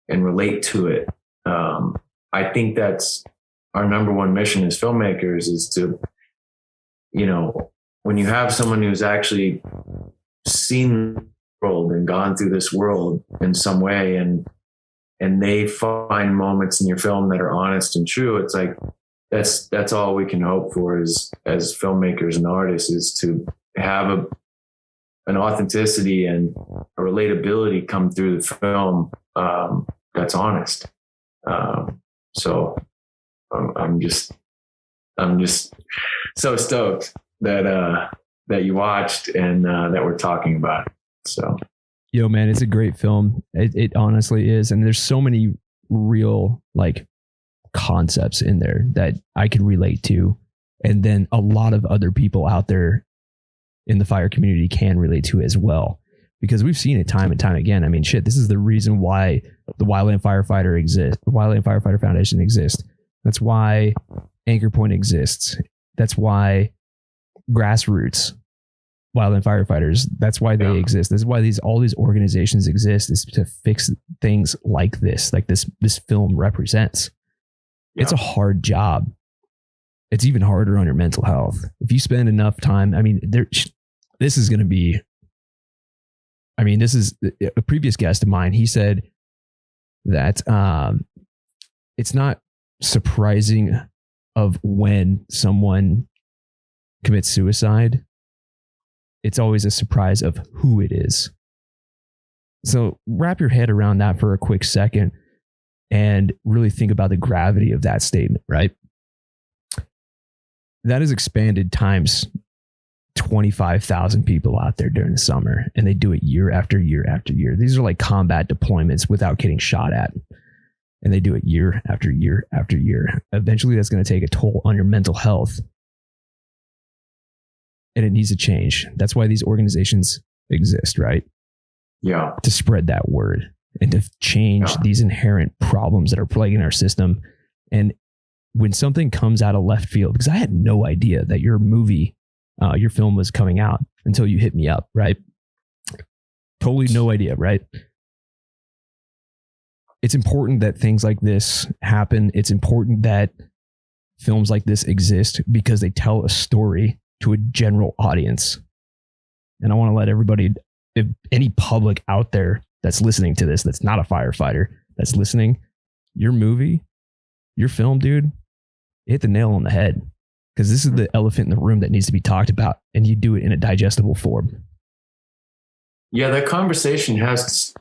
relate to it. I think that's our number one mission as filmmakers, is to, you know, when you have someone who's actually seen the world and gone through this world in some way, and they find moments in your film that are honest and true, it's like, that's all we can hope for as filmmakers and artists, is to have an authenticity and a relatability come through the film that's honest. So I'm just so stoked that you watched and that we're talking about it. So, yo, man, it's a great film. It honestly is, and there's so many real like concepts in there that I could relate to, and then a lot of other people out there in the fire community can relate to as well, because we've seen it time and time again. I mean, shit, this is the reason why the Wildland Firefighter exists. The Wildland Firefighter Foundation exists. That's why Anchor Point exists. That's why Grassroots Wildland Firefighters, that's why they exist. That's why all these organizations exist, is to fix things like this film represents. Yeah. It's a hard job. It's even harder on your mental health. If you spend enough time, I mean, this is a previous guest of mine. He said that it's not surprising of when someone commits suicide. It's always a surprise of who it is. So wrap your head around that for a quick second and really think about the gravity of that statement, right? That is expanded times 25,000 people out there during the summer, and they do it year after year after year. These are like combat deployments without getting shot at, and they do it year after year after year. Eventually, that's going to take a toll on your mental health. and it needs to change. That's why these organizations exist, right? Yeah. To spread that word and to change these inherent problems that are plaguing our system. And when something comes out of left field, because I had no idea that your movie, your film was coming out until you hit me up, right? Totally no idea, right? It's important that things like this happen. It's important that films like this exist because they tell a story to a general audience. And I want to let everybody, if any public out there that's listening to this, that's not a firefighter, that's listening, your movie, your film, dude, hit the nail on the head, because this is the elephant in the room that needs to be talked about, and you do it in a digestible form. Yeah, that conversation has,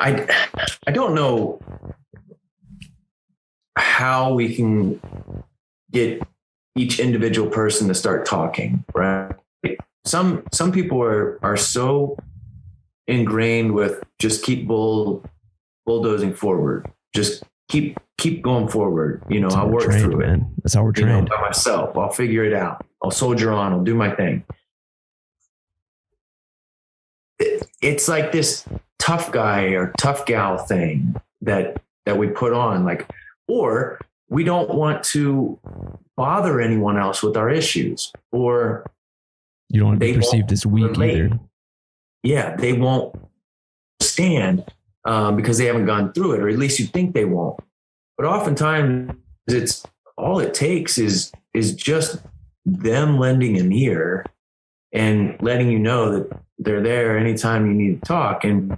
I don't know how we can get each individual person to start talking, right? Some people are so ingrained with just keep bulldozing forward, just keep going forward. I'll work through it. That's how we're trained. By myself, I'll figure it out. I'll soldier on. I'll do my thing. It's like this tough guy or tough gal thing that we put on, or we don't want to bother anyone else with our issues, or you don't want to be perceived as weak either. Yeah, they won't stand because they haven't gone through it, or at least you think they won't. But oftentimes it's all it takes is just them lending an ear and letting you know that they're there anytime you need to talk. And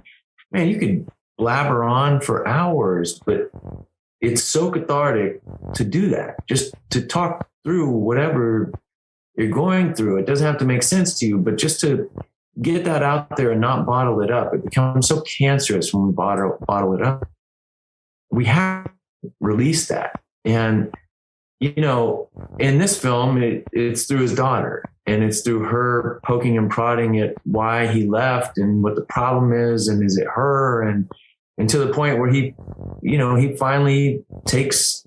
man, you could blabber on for hours, but it's so cathartic to do that, just to talk through whatever you're going through. It doesn't have to make sense to you, but just to get that out there and not bottle it up. It becomes so cancerous when we bottle it up. We have to release that. And, in this film, it's through his daughter, and it's through her poking and prodding at why he left and what the problem is, and is it her? And to the point where he finally takes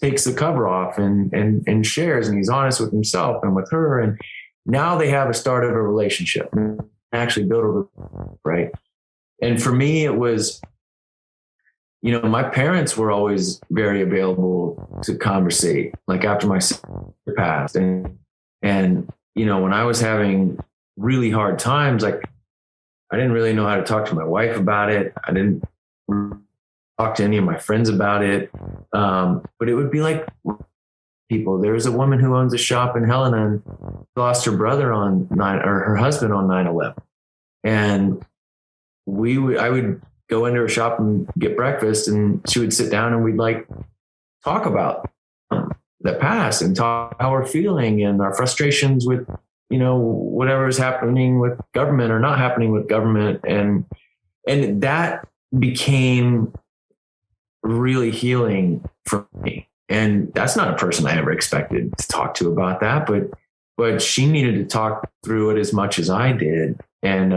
the cover off and shares, and he's honest with himself and with her. And now they have a start of a relationship, actually build a, right. And for me, it was, my parents were always very available to conversate, like after my sister passed. And, when I was having really hard times, I didn't really know how to talk to my wife about it. I didn't talk to any of my friends about it. But it would be like people. There's a woman who owns a shop in Helena and lost her brother her husband on 9/11. And I would go into her shop and get breakfast, and she would sit down and we'd talk about the past and talk how we're feeling and our frustrations with, whatever is happening with government or not happening with government. And that became really healing for me. And that's not a person I ever expected to talk to about that, but she needed to talk through it as much as I did. And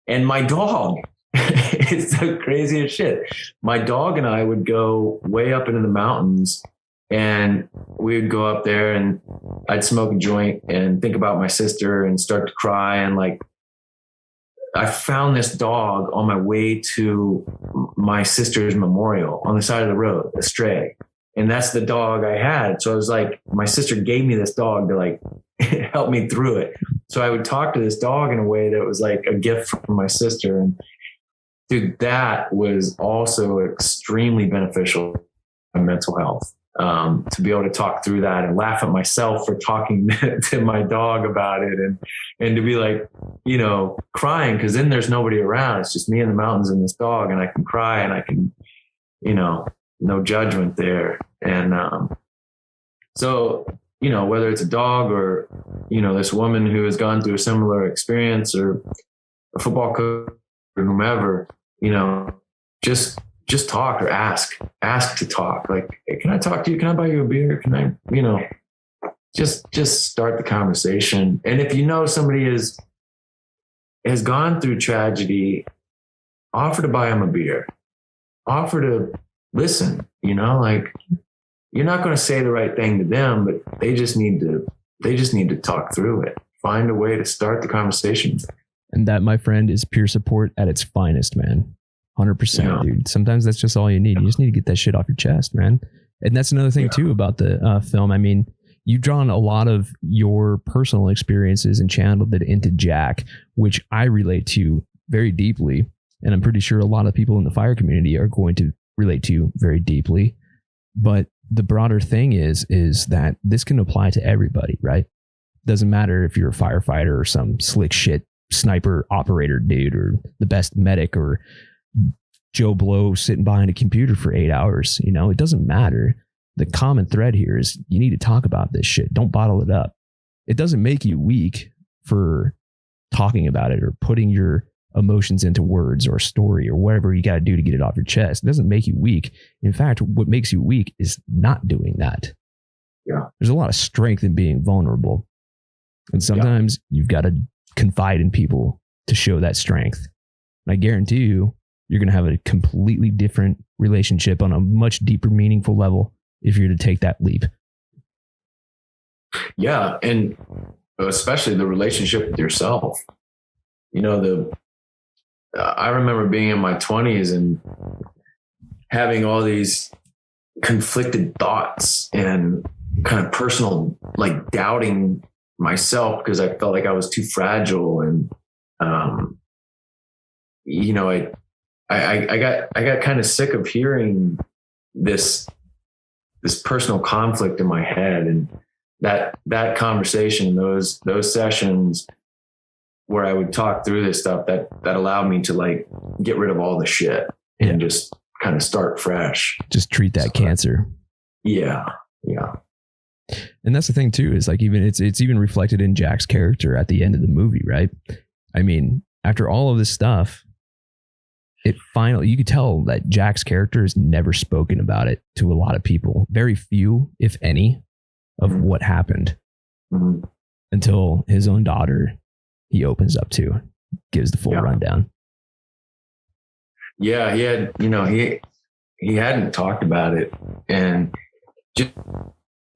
my dog, it's the craziest shit. My dog and I would go way up into the mountains, and we would go up there and I'd smoke a joint and think about my sister and start to cry. And I found this dog on my way to my sister's memorial on the side of the road, a stray. And that's the dog I had. So I was like, my sister gave me this dog to help me through it. So I would talk to this dog in a way that was like a gift from my sister. And dude, that was also extremely beneficial to my mental health. To be able to talk through that and laugh at myself for talking to my dog about it, and to be crying, because then there's nobody around. It's just me in the mountains and this dog, and I can cry and I can, no judgment there. And so, whether it's a dog or, this woman who has gone through a similar experience, or a football coach or whomever, just talk or ask to talk. Hey, can I talk to you? Can I buy you a beer? Can I, just start the conversation. And if somebody has gone through tragedy, offer to buy them a beer, offer to listen, you're not going to say the right thing to them, but they just need to talk through it. Find a way to start the conversation. And that, my friend, is peer support at its finest, man. 100%, dude. Sometimes that's just all you need. You just need to get that shit off your chest, man. And that's another thing too about the film. I mean, you've drawn a lot of your personal experiences and channeled it into Jack, which I relate to very deeply. And I'm pretty sure a lot of people in the fire community are going to relate to very deeply. But the broader thing is that this can apply to everybody, right? Doesn't matter if you're a firefighter or some slick shit sniper operator dude or the best medic or Joe Blow sitting behind a computer for 8 hours. You know, it doesn't matter. The common thread here is you need to talk about this shit. Don't bottle it up. It doesn't make you weak for talking about it or putting your emotions into words or story or whatever you got to do to get it off your chest. It doesn't make you weak. In fact, what makes you weak is not doing that. Yeah. There's a lot of strength in being vulnerable. And sometimes you've got to confide in people to show that strength. And I guarantee you, you're going to have a completely different relationship on a much deeper, meaningful level if you're to take that leap. Yeah. And especially the relationship with yourself. You know, I remember being in my 20s and having all these conflicted thoughts and kind of personal, like doubting myself because I felt like I was too fragile. And, you know, I got kind of sick of hearing this personal conflict in my head, and that conversation, those sessions where I would talk through this stuff that allowed me to like get rid of all the shit and just kind of start fresh. Just treat that cancer. Yeah. Yeah. And that's the thing too, is like, even it's even reflected in Jack's character at the end of the movie, right? I mean, after all of this stuff, you could tell that Jack's character has never spoken about it to a lot of people. Very few, if any, of what happened until his own daughter he opens up to, gives the full rundown. Yeah, he hadn't talked about it, and just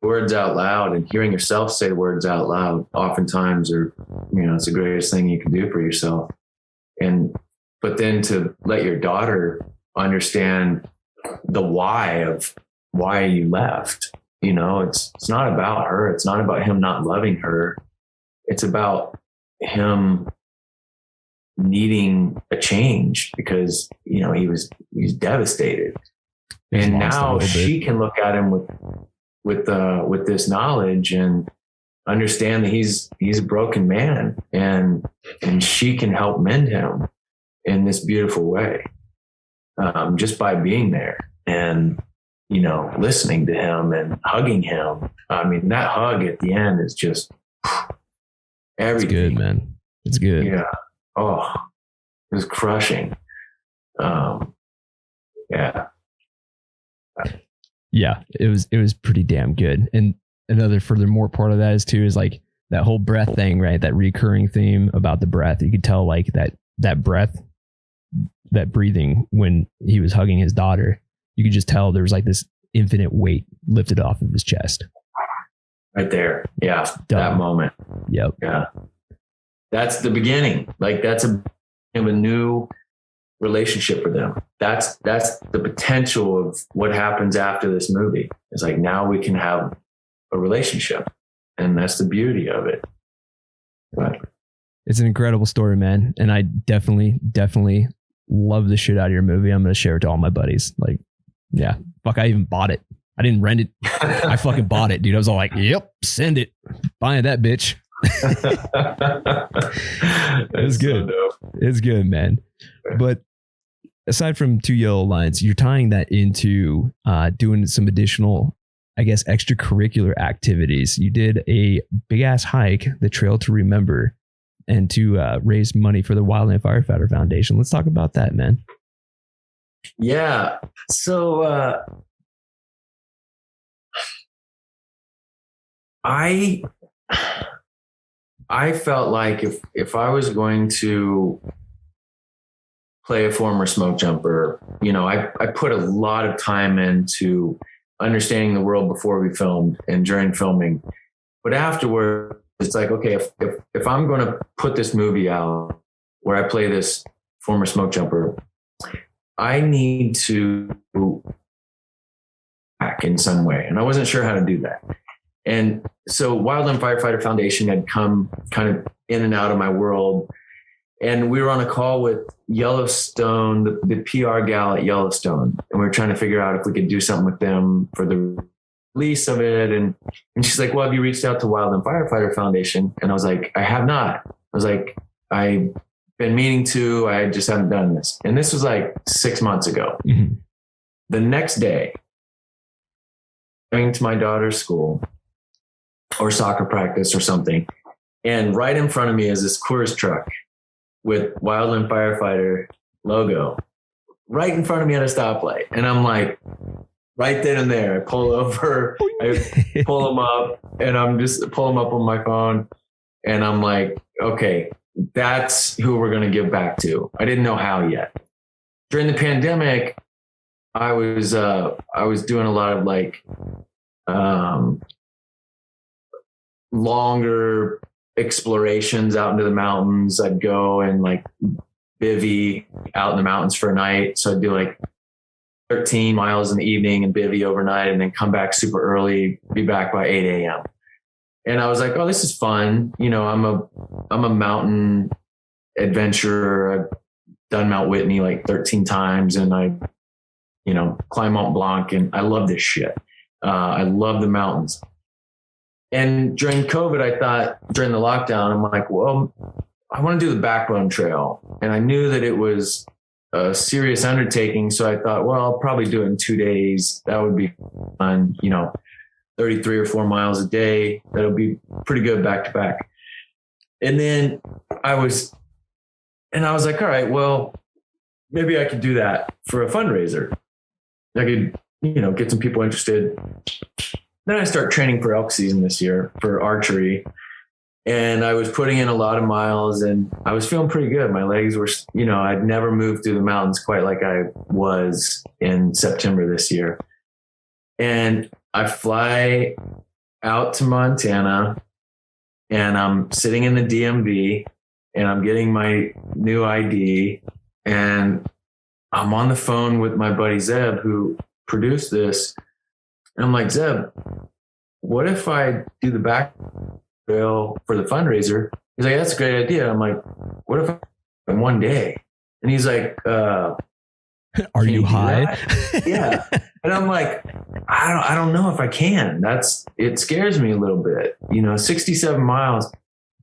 words out loud and hearing yourself say words out loud oftentimes are, it's the greatest thing you can do for yourself. But then to let your daughter understand the why you left, it's not about her. It's not about him not loving her. It's about him needing a change because, he's devastated. And now she can look at him with this knowledge and understand that he's a broken man, and she can help mend him in this beautiful way, just by being there and, listening to him and hugging him. I mean, that hug at the end is just everything. It's good, man. It's good. Yeah. Oh, it was crushing. Yeah. Yeah, it was pretty damn good. And another furthermore part of that is like that whole breath thing, right? That recurring theme about the breath. You could tell like that breath, that breathing when he was hugging his daughter, you could just tell there was like this infinite weight lifted off of his chest. Right there. Yeah. That moment. Yep. Yeah. That's the beginning. Like that's a new relationship for them. That's the potential of what happens after this movie. It's like, now we can have a relationship, and that's the beauty of it. But it's an incredible story, man. And I definitely love the shit out of your movie. I'm going to share it to all my buddies. Like, yeah, fuck, I even bought it. I didn't rent it. I fucking bought it, dude. I was all like, yep, send it. Buying that bitch. It was good. So it's good, man. But aside from Two Yellow Lines, you're tying that into doing some additional, I guess, extracurricular activities. You did a big ass hike, the Trail to Remember, and to raise money for the Wildland Firefighter Foundation. Let's talk about that, man. Yeah. So I felt like if I was going to play a former smoke jumper, I put a lot of time into understanding the world before we filmed and during filming. But afterward, it's like, okay, if I'm going to put this movie out where I play this former Smokejumper, I need to act in some way. And I wasn't sure how to do that. And so Wildland Firefighter Foundation had come kind of in and out of my world. And we were on a call with Yellowstone, the PR gal at Yellowstone. And we were trying to figure out if we could do something with them for the release of it. And she's like, well, have you reached out to Wildland Firefighter Foundation? And I was like, I have not. I was like, I've been meaning to, I just haven't done this. And this was like 6 months ago. Mm-hmm. The next day, going to my daughter's school or soccer practice or something. And right in front of me is this Coors truck with Wildland Firefighter logo right in front of me at a stoplight. And I'm like, right then and there, I pull over, I pull them up, and I'm just pull them up on my phone. And I'm like, okay, that's who we're going to give back to. I didn't know how yet. During the pandemic, I was doing a lot of like longer explorations out into the mountains. I'd go and like bivvy out in the mountains for a night. So I'd do like 13 miles in the evening and bivvy overnight and then come back super early, be back by 8 a.m. And I was like, oh, this is fun. You know, I'm a mountain adventurer. I've done Mount Whitney like 13 times and I, you know, climb Mont Blanc and I love this shit. I love the mountains. And during COVID, I thought during the lockdown, I'm like, well, I want to do the Backbone Trail. And I knew that it was a serious undertaking. So I thought, well, I'll probably do it in 2 days. That would be fun, you know, 33 or 4 miles a day. That'll be pretty good back to back. And then I was like, all right, well, maybe I could do that for a fundraiser. I could, you know, get some people interested. Then I start training for elk season this year for archery. And I was putting in a lot of miles and I was feeling pretty good. My legs were, you know, I'd never moved through the mountains quite like I was in September this year. And I fly out to Montana and I'm sitting in the DMV and I'm getting my new ID and I'm on the phone with my buddy Zeb who produced this. And I'm like, Zeb, what if I do the back trail for the fundraiser? He's like, that's a great idea. I'm like, what if in 1 day? And he's like, are you high? Yeah. And I'm like, I don't know if I can. It scares me a little bit, you know, 67 miles,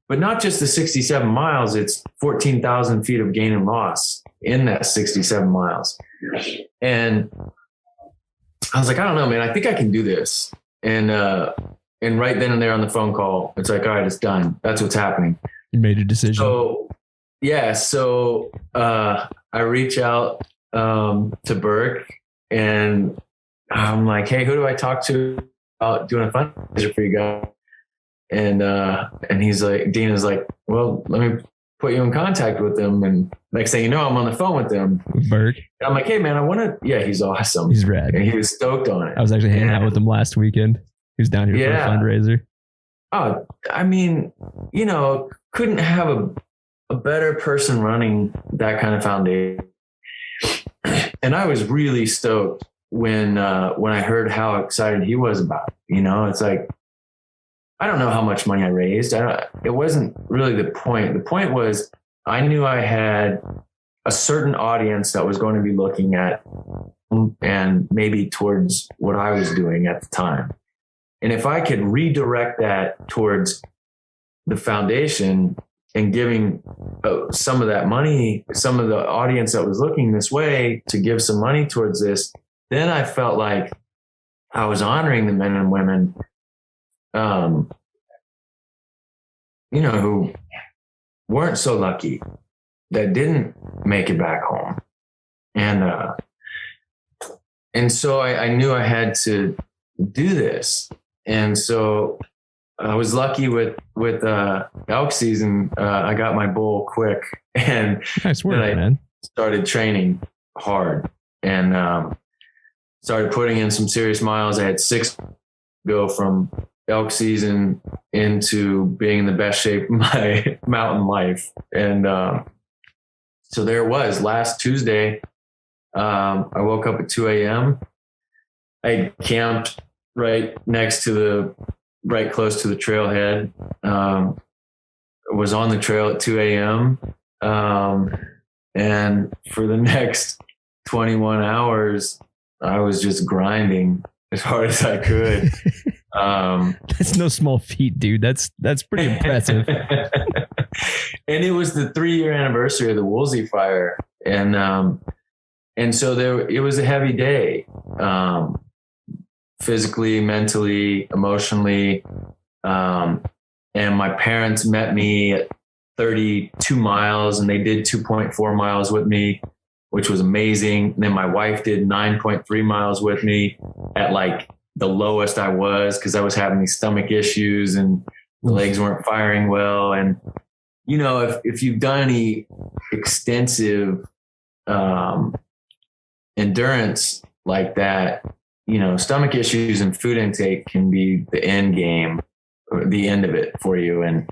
but not just the 67 miles, it's 14,000 feet of gain and loss in that 67 miles. And I was like, I don't know, man, I think I can do this. And right then and there on the phone call, it's like, all right, it's done. That's what's happening. You made a decision. So yeah. So, I reach out, to Burke and I'm like, hey, who do I talk to about doing a fundraiser for you guys? And he's like, Dean is like, well, let me put you in contact with them. And next thing you know, I'm on the phone with them. Burke. And I'm like, hey man, I want to, yeah, he's awesome. He's rad. And he was stoked on it. I was actually hanging out with him last weekend. He was down here for a fundraiser. Oh, I mean, you know, couldn't have a better person running that kind of foundation. And I was really stoked when I heard how excited he was about it. You know, it's like, I don't know how much money I raised. It wasn't really the point. The point was I knew I had a certain audience that was going to be looking at and maybe towards what I was doing at the time. And if I could redirect that towards the foundation and giving some of that money, some of the audience that was looking this way to give some money towards this, then I felt like I was honoring the men and women, you know, who weren't so lucky, that didn't make it back home. And so I knew I had to do this. And so I was lucky with elk season. I got my bull quick and nice work, man. Started training hard. And started putting in some serious miles. I had 6 go from elk season into being in the best shape of my mountain life. And so there it was last Tuesday. I woke up at 2 a.m. I camped right close to the trailhead. Was on the trail at 2 a.m. And for the next 21 hours, I was just grinding as hard as I could. That's no small feat, dude. That's pretty impressive. And it was the 3-year anniversary of the Woolsey fire. And so it was a heavy day, physically, mentally, emotionally. And my parents met me at 32 miles and they did 2.4 miles with me, which was amazing. And then my wife did 9.3 miles with me at like the lowest I was, because I was having these stomach issues and the legs weren't firing well. And, you know, if you've done any extensive endurance like that, you know, stomach issues and food intake can be the end game, or the end of it for you. And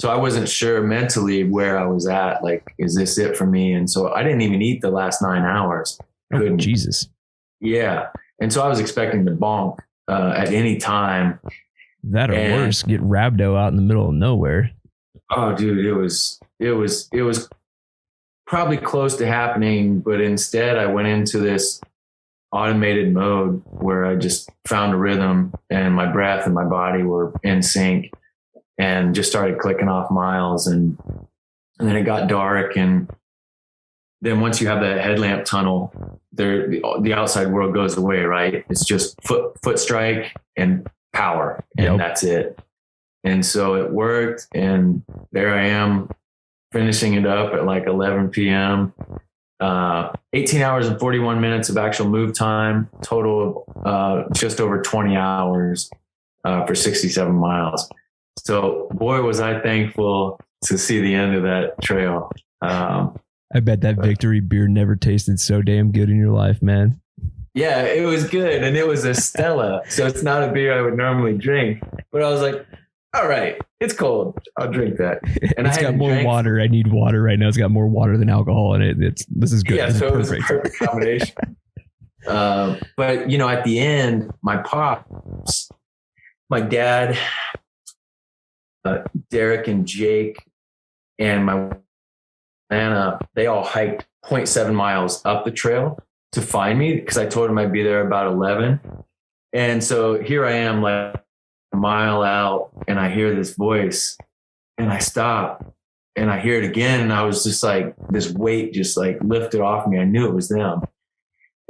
so I wasn't sure mentally where I was at. Like, is this it for me? And so I didn't even eat the last 9 hours. Oh, Jesus. Yeah. And so I was expecting to bonk at any time. That or worse, get rhabdo out in the middle of nowhere. Oh, dude, it was probably close to happening, but instead I went into this automated mode where I just found a rhythm and my breath and my body were in sync and just started clicking off miles. And then it got dark. And then once you have that headlamp tunnel, the outside world goes away, right? It's just foot strike and power, and that's it. And so it worked. And there I am finishing it up at like 11 p.m. 18 hours and 41 minutes of actual move time, total of just over 20 hours for 67 miles. So boy, was I thankful to see the end of that trail. I bet that victory beer never tasted so damn good in your life, man. Yeah, it was good. And it was a Stella. So it's not a beer I would normally drink, but I was like, all right, it's cold. I'll drink that. And it's got more water. I need water right now. It's got more water than alcohol in it. This is good. Yeah, so it was a perfect combination. But you know, at the end, my pops, my dad, Derek and Jake, and my Anna, they all hiked 0.7 miles up the trail to find me because I told them I'd be there about 11. And so here I am, like a mile out, and I hear this voice and I stop and I hear it again. And I was just like, this weight just like lifted off me. I knew it was them.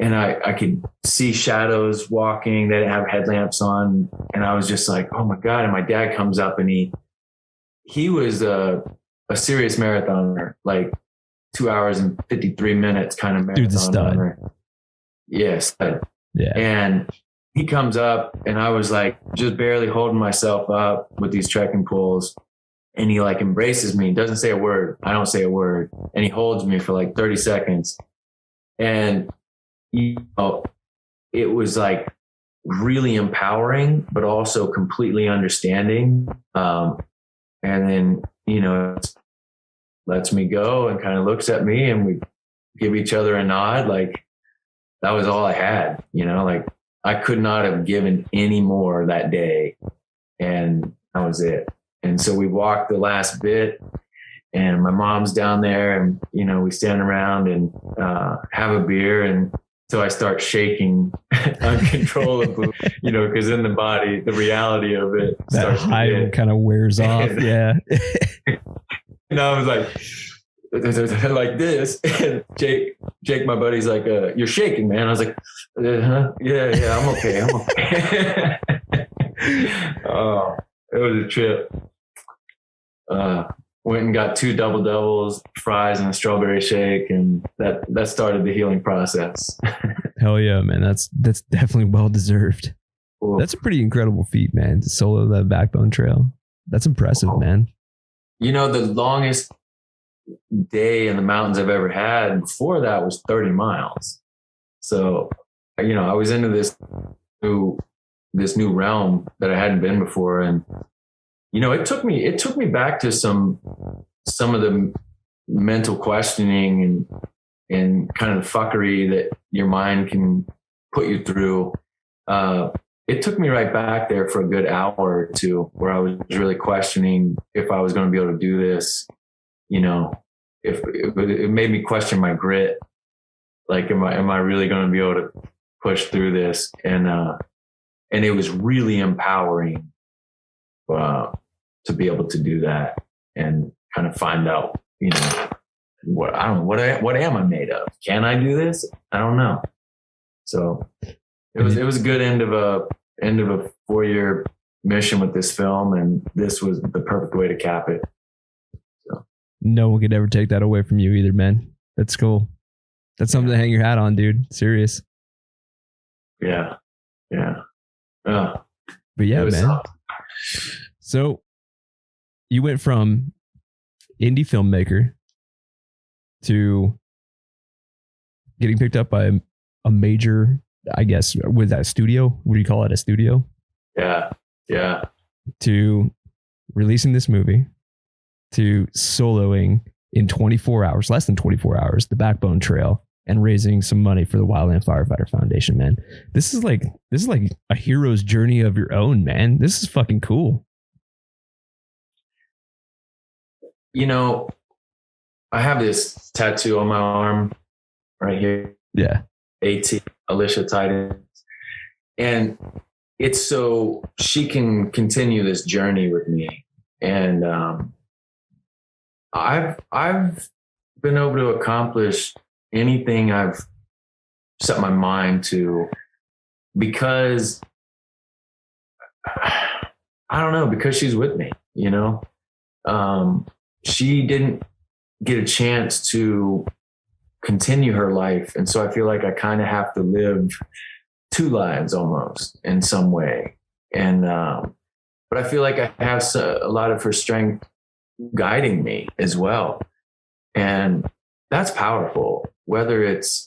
And I could see shadows walking. They didn't have headlamps on. And I was just like, oh my God. And my dad comes up and he was a serious marathoner, like 2 hours and 53 minutes kind of marathon. Yes. Yeah. And he comes up and I was like just barely holding myself up with these trekking poles. And he like embraces me, doesn't say a word. I don't say a word. And he holds me for like 30 seconds. And, you know, it was like really empowering, but also completely understanding. And then, you know, lets me go and kind of looks at me and we give each other a nod. Like that was all I had, you know, like I could not have given any more that day. And that was it. And so we walked the last bit and my mom's down there and, you know, we stand around and have a beer. And so I start shaking uncontrollably, you know, because in the body, the reality of it, that high kind of wears off. Yeah. And I was like this. And Jake, my buddy's like, you're shaking, man. I was like, yeah, I'm okay. Oh, it was a trip. Went and got 2 double doubles, fries, and a strawberry shake, and that started the healing process. Hell yeah, man! That's definitely well deserved. Cool. That's a pretty incredible feat, man. To solo that Backbone Trail, that's impressive, man. You know, the longest day in the mountains I've ever had before that was 30 miles. So I was into this new realm that I hadn't been before. And, it took me back to some of the mental questioning and kind of the fuckery that your mind can put you through. It took me right back there for a good hour or two, where I was really questioning if I was going to be able to do this. If it made me question my grit, like, am I really going to be able to push through this? And it was really empowering to be able to do that and kind of find out, what am I made of? Can I do this? I don't know. So it was a good end of a 4-year mission with this film, and this was the perfect way to cap it. So no one could ever take that away from you either, man. That's cool. That's something to hang your hat on, dude. Serious. Yeah. But yeah, man. So you went from indie filmmaker to getting picked up by a major, I guess, was that a studio? What do you call it? A studio? Yeah. To releasing this movie, to soloing in 24 hours, less than 24 hours, the Backbone Trail, and raising some money for the Wildland Firefighter Foundation, man. This is like a hero's journey of your own, man. This is fucking cool. I have this tattoo on my arm right here. Yeah. AT, Alicia Titus. And it's so she can continue this journey with me. And I've been able to accomplish anything I've set my mind to, because I don't know, because she's with me, she didn't get a chance to continue her life. And so I feel like I kind of have to live 2 lives almost in some way. And, but I feel like I have a lot of her strength guiding me as well. And that's powerful, whether it's,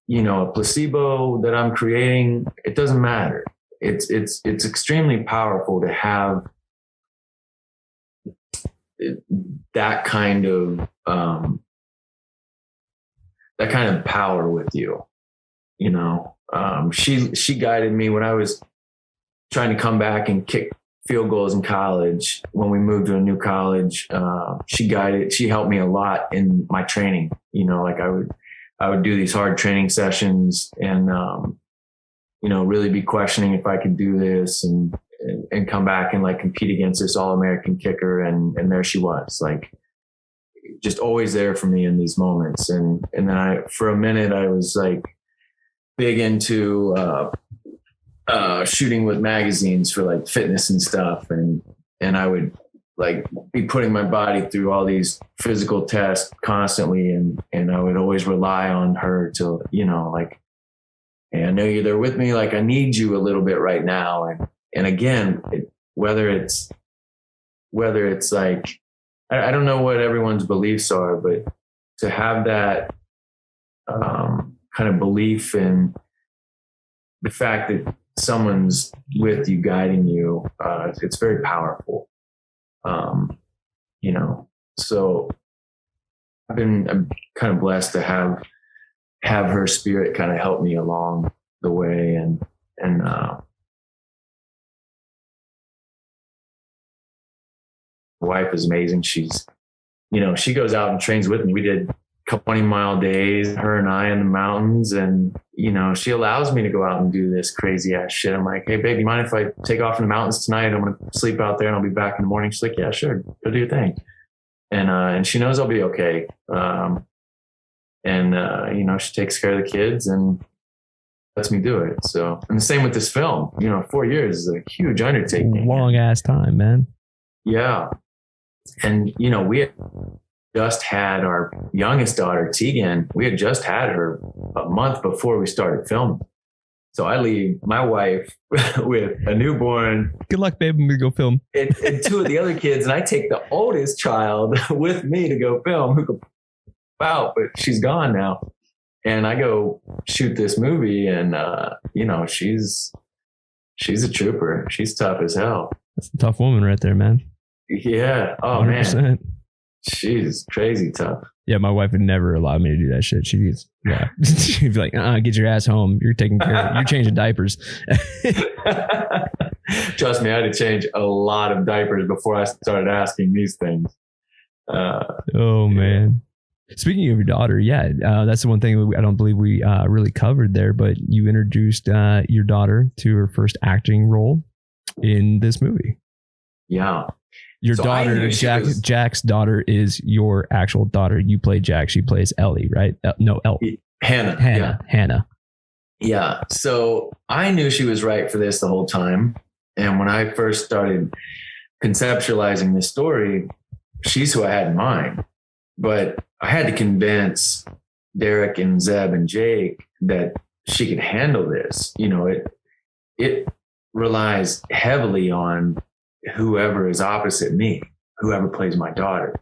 a placebo that I'm creating, it doesn't matter. It's extremely powerful to have that kind of power with you. She guided me when I was trying to come back and kick field goals in college. When we moved to a new college, she helped me a lot in my training. I would do these hard training sessions and really be questioning if I could do this and come back and like compete against this All-American kicker. And there she was, like, just always there for me in these moments. And then for a minute, I was like big into shooting with magazines for like fitness and stuff. And I would like be putting my body through all these physical tests constantly. And I would always rely on her to, like, hey, I know you're there with me. Like, I need you a little bit right now. And again, whether it's like, I don't know what everyone's beliefs are, but to have that kind of belief in the fact that someone's with you, guiding you, it's very powerful. So I'm kind of blessed to have her spirit kind of help me along the way. And my wife is amazing. She's, she goes out and trains with me. We did 20-mile days, her and I, in the mountains. And, she allows me to go out and do this crazy ass shit. I'm like, hey, babe, you mind if I take off in the mountains tonight? I'm going to sleep out there and I'll be back in the morning. She's like, yeah, sure. Go do your thing. And she knows I'll be okay. She takes care of the kids and lets me do it. So, and the same with this film, 4 years is a huge undertaking. Long ass time, man. Yeah. And, we had just had our youngest daughter, Tegan. We had just had her a month before we started filming. So I leave my wife with a newborn. Good luck, babe. I'm going to go film. And 2 of the other kids. And I take the oldest child with me to go film, who could out, but she's gone now. And I go shoot this movie, and she's a trooper. She's tough as hell. That's a tough woman right there, man. Yeah. Oh 100%. Man, she's crazy tough. Yeah, my wife would never allow me to do that shit. She'd be like, get your ass home. You're taking care. You're changing diapers. Trust me, I had to change a lot of diapers before I started asking these things. Oh man. Speaking of your daughter, that's the one thing I don't believe we really covered there, but you introduced your daughter to her first acting role in this movie. Yeah. Your daughter, Jack's daughter, is your actual daughter. You play Jack. She plays Ellie, right? Hannah. Yeah. So I knew she was right for this the whole time. And when I first started conceptualizing this story, she's who I had in mind. But I had to convince Derek and Zeb and Jake that she could handle this. It relies heavily on whoever is opposite me, whoever plays my daughter.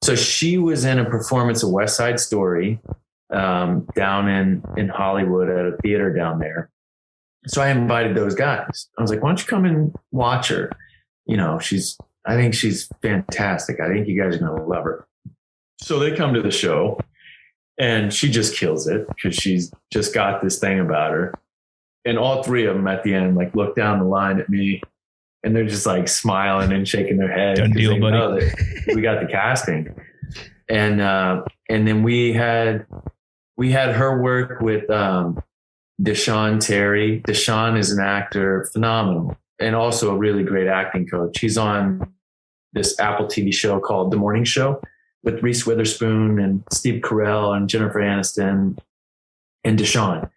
So she was in a performance of West Side Story down in Hollywood at a theater down there. So I invited those guys. I was like, why don't you come and watch her? I think she's fantastic. I think you guys are going to love her. So they come to the show and she just kills it because she's just got this thing about her. And all three of them at the end, like, look down the line at me and they're just like smiling and shaking their head. Done deal, buddy. We got the casting. And then we had her work with Deshaun Terry. Deshaun is an actor, phenomenal, and also a really great acting coach. He's on this Apple TV show called The Morning Show with Reese Witherspoon and Steve Carell and Jennifer Aniston and Deshaun.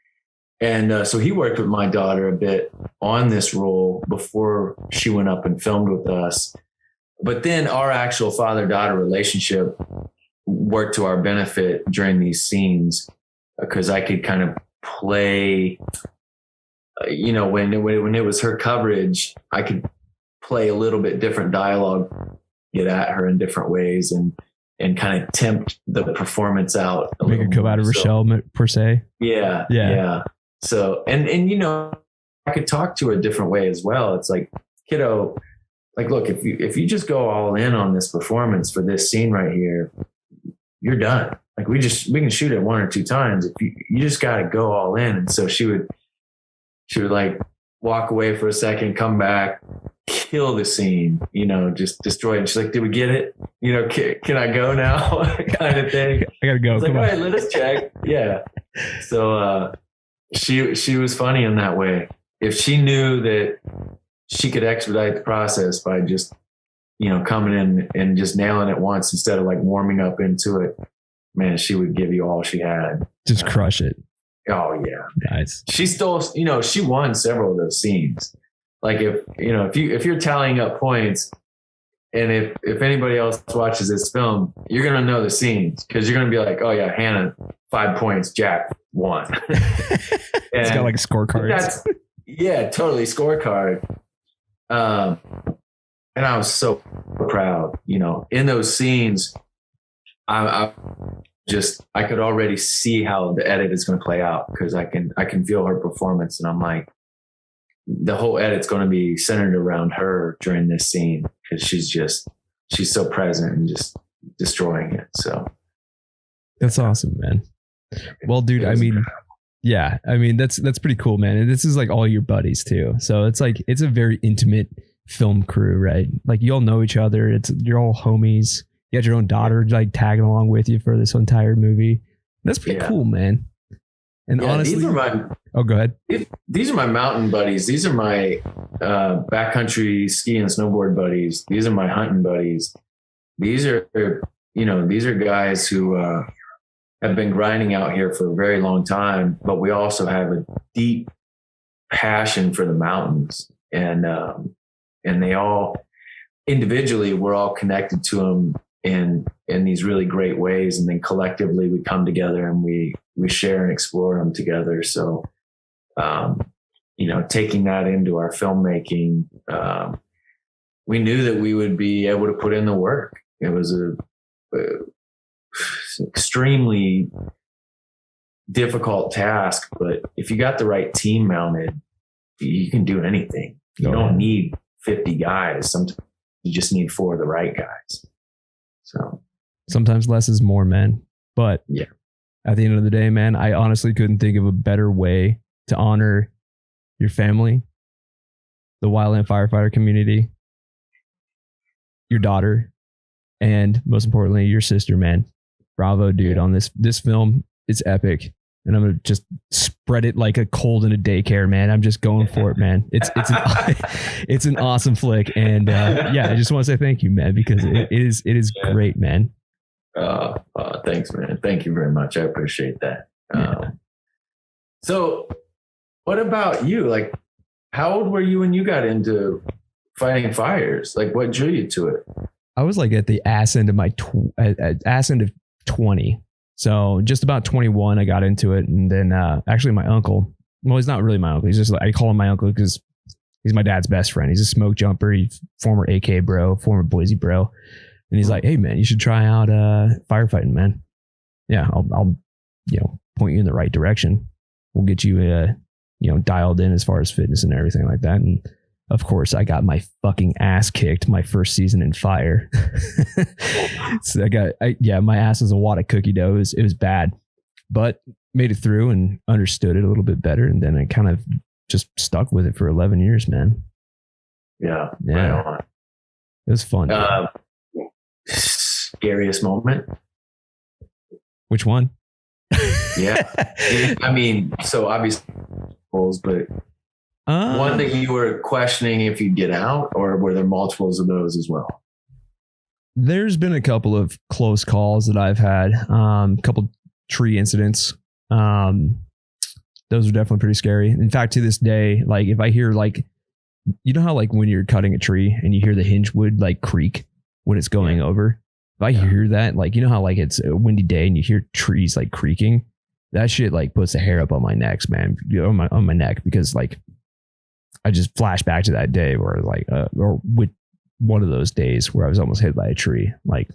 And so he worked with my daughter a bit on this role before she went up and filmed with us. But then our actual father-daughter relationship worked to our benefit during these scenes because I could kind of play, when it was her coverage, I could play a little bit different dialogue, get at her in different ways and kind of tempt the performance out. Make her come out of her shell, per se. Yeah. So, and I could talk to her a different way as well. It's like, kiddo, like, look, if you just go all in on this performance for this scene right here, you're done. Like we can shoot it one or two times. If you just got to go all in. And so she would like walk away for a second, come back, kill the scene, just destroy it. And she's like, did we get it? Can I go now? Kind of thing. I gotta go. Come on. All right, let us check. Yeah. So, she was funny in that way. If she knew that she could expedite the process by just, coming in and just nailing it once instead of like warming up into it, man, she would give you all she had. Just crush it. Oh yeah. Nice. She stole, she won several of those scenes. Like if you're tallying up points and if anybody else watches this film, you're going to know the scenes because you're going to be like, oh yeah, Hannah, 5 points, Jack 1. It's got like a scorecard. Yeah, totally scorecard. And I was so proud, in those scenes, I could already see how the edit is going to play out because I can feel her performance. And I'm like, the whole edit's going to be centered around her during this scene because she's so present and just destroying it. So that's awesome, man. Well, dude, that's pretty cool, man. And this is like all your buddies too. So it's like, it's a very intimate film crew, right? Like you all know each other. You're all homies. You got your own daughter like tagging along with you for this entire movie. That's pretty cool, man. And honestly, these are go ahead. These are my mountain buddies. These are my backcountry ski and snowboard buddies. These are my hunting buddies. These are guys who have been grinding out here for a very long time, but we also have a deep passion for the mountains. And they all individually, we're all connected to them in these really great ways. And then collectively we come together and we share and explore them together. So, taking that into our filmmaking, we knew that we would be able to put in the work. It was a extremely difficult task, but if you got the right team mounted, you can do anything. You don't need 50 guys. Sometimes you just need 4 of the right guys. So sometimes less is more, man. But yeah, at the end of the day, man, I honestly couldn't think of a better way to honor your family, the Wildland firefighter community, your daughter, and most importantly, your sister, man. Bravo, dude, on this film. It's epic. And I'm going to just spread it like a cold in a daycare, man. I'm just going for it, man. It's an awesome flick. And yeah, I just want to say thank you, man, because it is great, man. Thanks, man. Thank you very much. I appreciate that. So what about you? Like, how old were you when you got into fighting fires? Like, what drew you to it? I was like at the ass end of my ass end of 20. So just about 21, I got into it. And then actually my uncle, well, he's not really my uncle. He's just like, I call him my uncle because he's my dad's best friend. He's a Smokejumper. He's former AK bro, former Boise bro. And he's like, hey man, you should try out firefighting, man. Yeah, I'll point you in the right direction. We'll get you dialed in as far as fitness and everything like that. And of course, I got my fucking ass kicked my first season in fire. So my ass was a wad of cookie dough. It was bad, but made it through and understood it a little bit better. And then I kind of just stuck with it for 11 years, man. Yeah. Right on. It was fun. Scariest moment? Which one? Yeah. I mean, so obviously, but one that you were questioning if you'd get out, or were there multiples of those as well? There's been a couple of close calls that I've had, a couple tree incidents. Those are definitely pretty scary. In fact, to this day, like if I hear like, you know how like when you're cutting a tree and you hear the hinge wood like creak when it's going over, if I hear that, like, you know how like it's a windy day and you hear trees like creaking, that shit like puts the hair up on my neck, man, on my neck, because like I just flash back to that day where like, or with one of those days where I was almost hit by a tree, like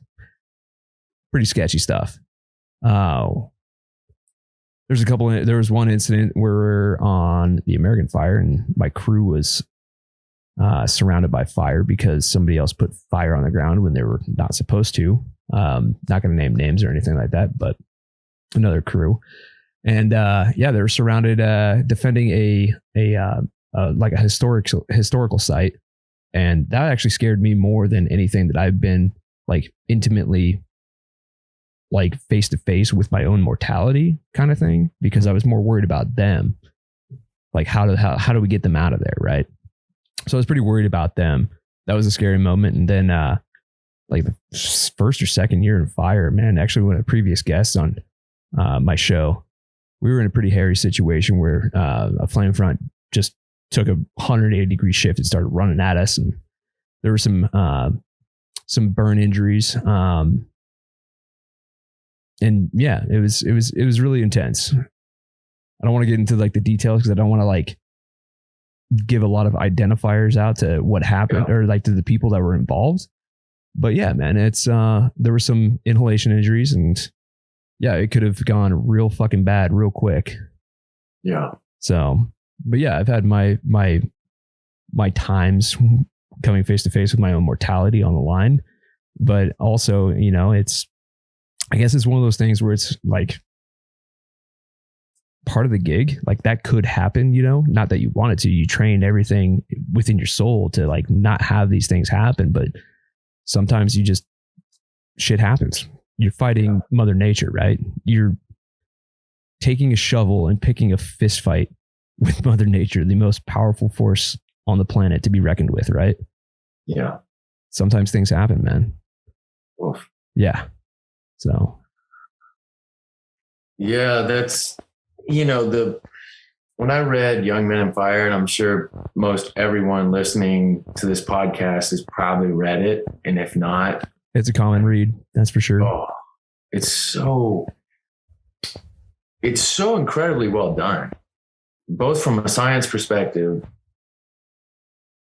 pretty sketchy stuff. There was one incident where we're on the American Fire and my crew was surrounded by fire because somebody else put fire on the ground when they were not supposed to. Not going to name names or anything like that, but another crew. And they were surrounded, defending a historical site. And that actually scared me more than anything that I've been like intimately like face to face with my own mortality kind of thing, because I was more worried about them. Like how do we get them out of there? Right. So I was pretty worried about them. That was a scary moment. And then like the first or second year in fire, man, actually when a previous guest on my show, we were in a pretty hairy situation where a flame front just took a 180-degree shift and started running at us. And there were some burn injuries. And yeah, it was really intense. I don't want to get into like the details because I don't want to like give a lot of identifiers out to what happened or like to the people that were involved. But yeah, man, it's there were some inhalation injuries and yeah, it could have gone real fucking bad real quick. Yeah. So, but yeah, I've had my times coming face to face with my own mortality on the line, but also, you know, I guess it's one of those things where it's like part of the gig, like that could happen, you know, not that you want it to. You train everything within your soul to like not have these things happen, but sometimes shit happens. You're fighting Mother Nature, right? You're taking a shovel and picking a fist fight with Mother Nature, the most powerful force on the planet to be reckoned with, right? Yeah. Sometimes things happen, man. Oof. Yeah. So. Yeah, that's, you know, when I read Young Men on Fire, and I'm sure most everyone listening to this podcast has probably read it. And if not, it's a common read. That's for sure. Oh, it's so incredibly well done, both from a science perspective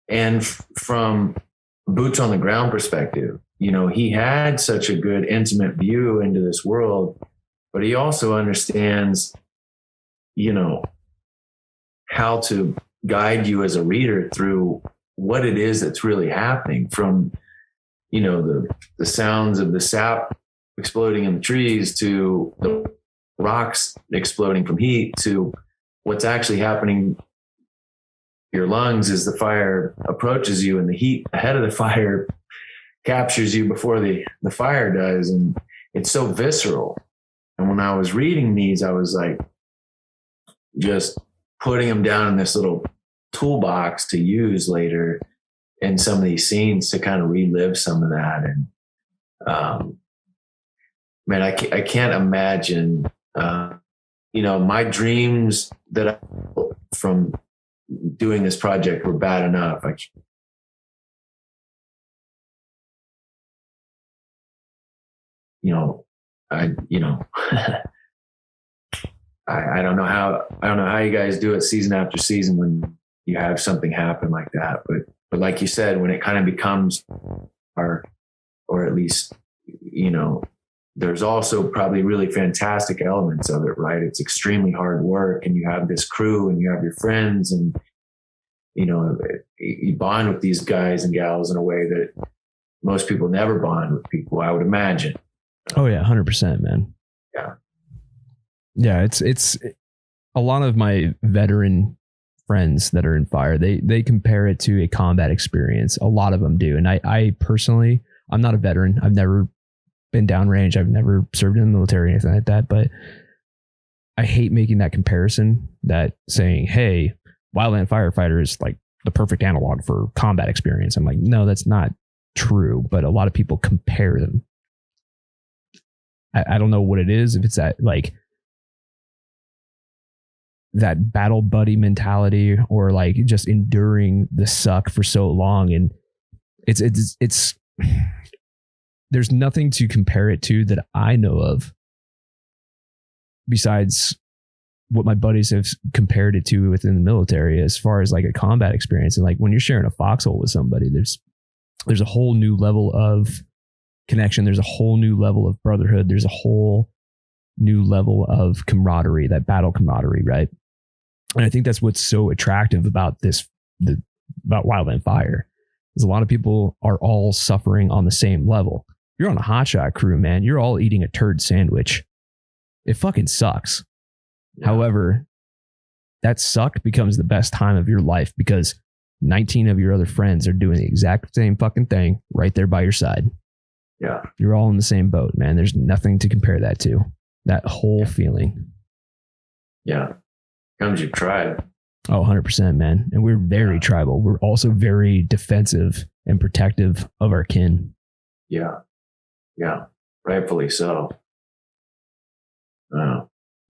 and from boots on the ground perspective. You know, he had such a good intimate view into this world, but he also understands how to guide you as a reader through what it is that's really happening, from, the sounds of the sap exploding in the trees to the rocks exploding from heat to what's actually happening in your lungs as the fire approaches you, and the heat ahead of the fire captures you before the fire does. And it's so visceral. And when I was reading these, I was like just putting them down in this little toolbox to use later in some of these scenes to kind of relive some of that. And man, I can't imagine, my dreams from doing this project were bad enough. I don't know how you guys do it season after season when you have something happen like that. But like you said, when it kind of becomes or at least, there's also probably really fantastic elements of it, right? It's extremely hard work, and you have this crew and you have your friends, and, you bond with these guys and gals in a way that most people never bond with people, I would imagine. Oh yeah. 100%, man. Yeah. Yeah. It's a lot of my veteran friends that are in fire. They compare it to a combat experience. A lot of them do. And I personally, I'm not a veteran. I've never been downrange. I've never served in the military or anything like that, but I hate making that comparison, that saying, hey, Wildland firefighter is like the perfect analog for combat experience. I'm like, no, that's not true. But a lot of people compare them. I don't know what it is. If it's that like that battle buddy mentality, or like just enduring the suck for so long. And it's there's nothing to compare it to that I know of besides what my buddies have compared it to within the military, as far as like a combat experience. And like when you're sharing a foxhole with somebody, there's a whole new level of connection. There's a whole new level of brotherhood. There's a whole new level of camaraderie, that battle camaraderie, right? And I think that's what's so attractive about about Wildland Fire, is a lot of people are all suffering on the same level. You're on a hotshot crew, man. You're all eating a turd sandwich. It fucking sucks. Yeah. However, that suck becomes the best time of your life because 19 of your other friends are doing the exact same fucking thing right there by your side. Yeah. You're all in the same boat, man. There's nothing to compare that to. That whole feeling. Yeah. Comes your tribe. Oh, 100%, man. And we're very tribal. We're also very defensive and protective of our kin. Yeah. Yeah. Rightfully so.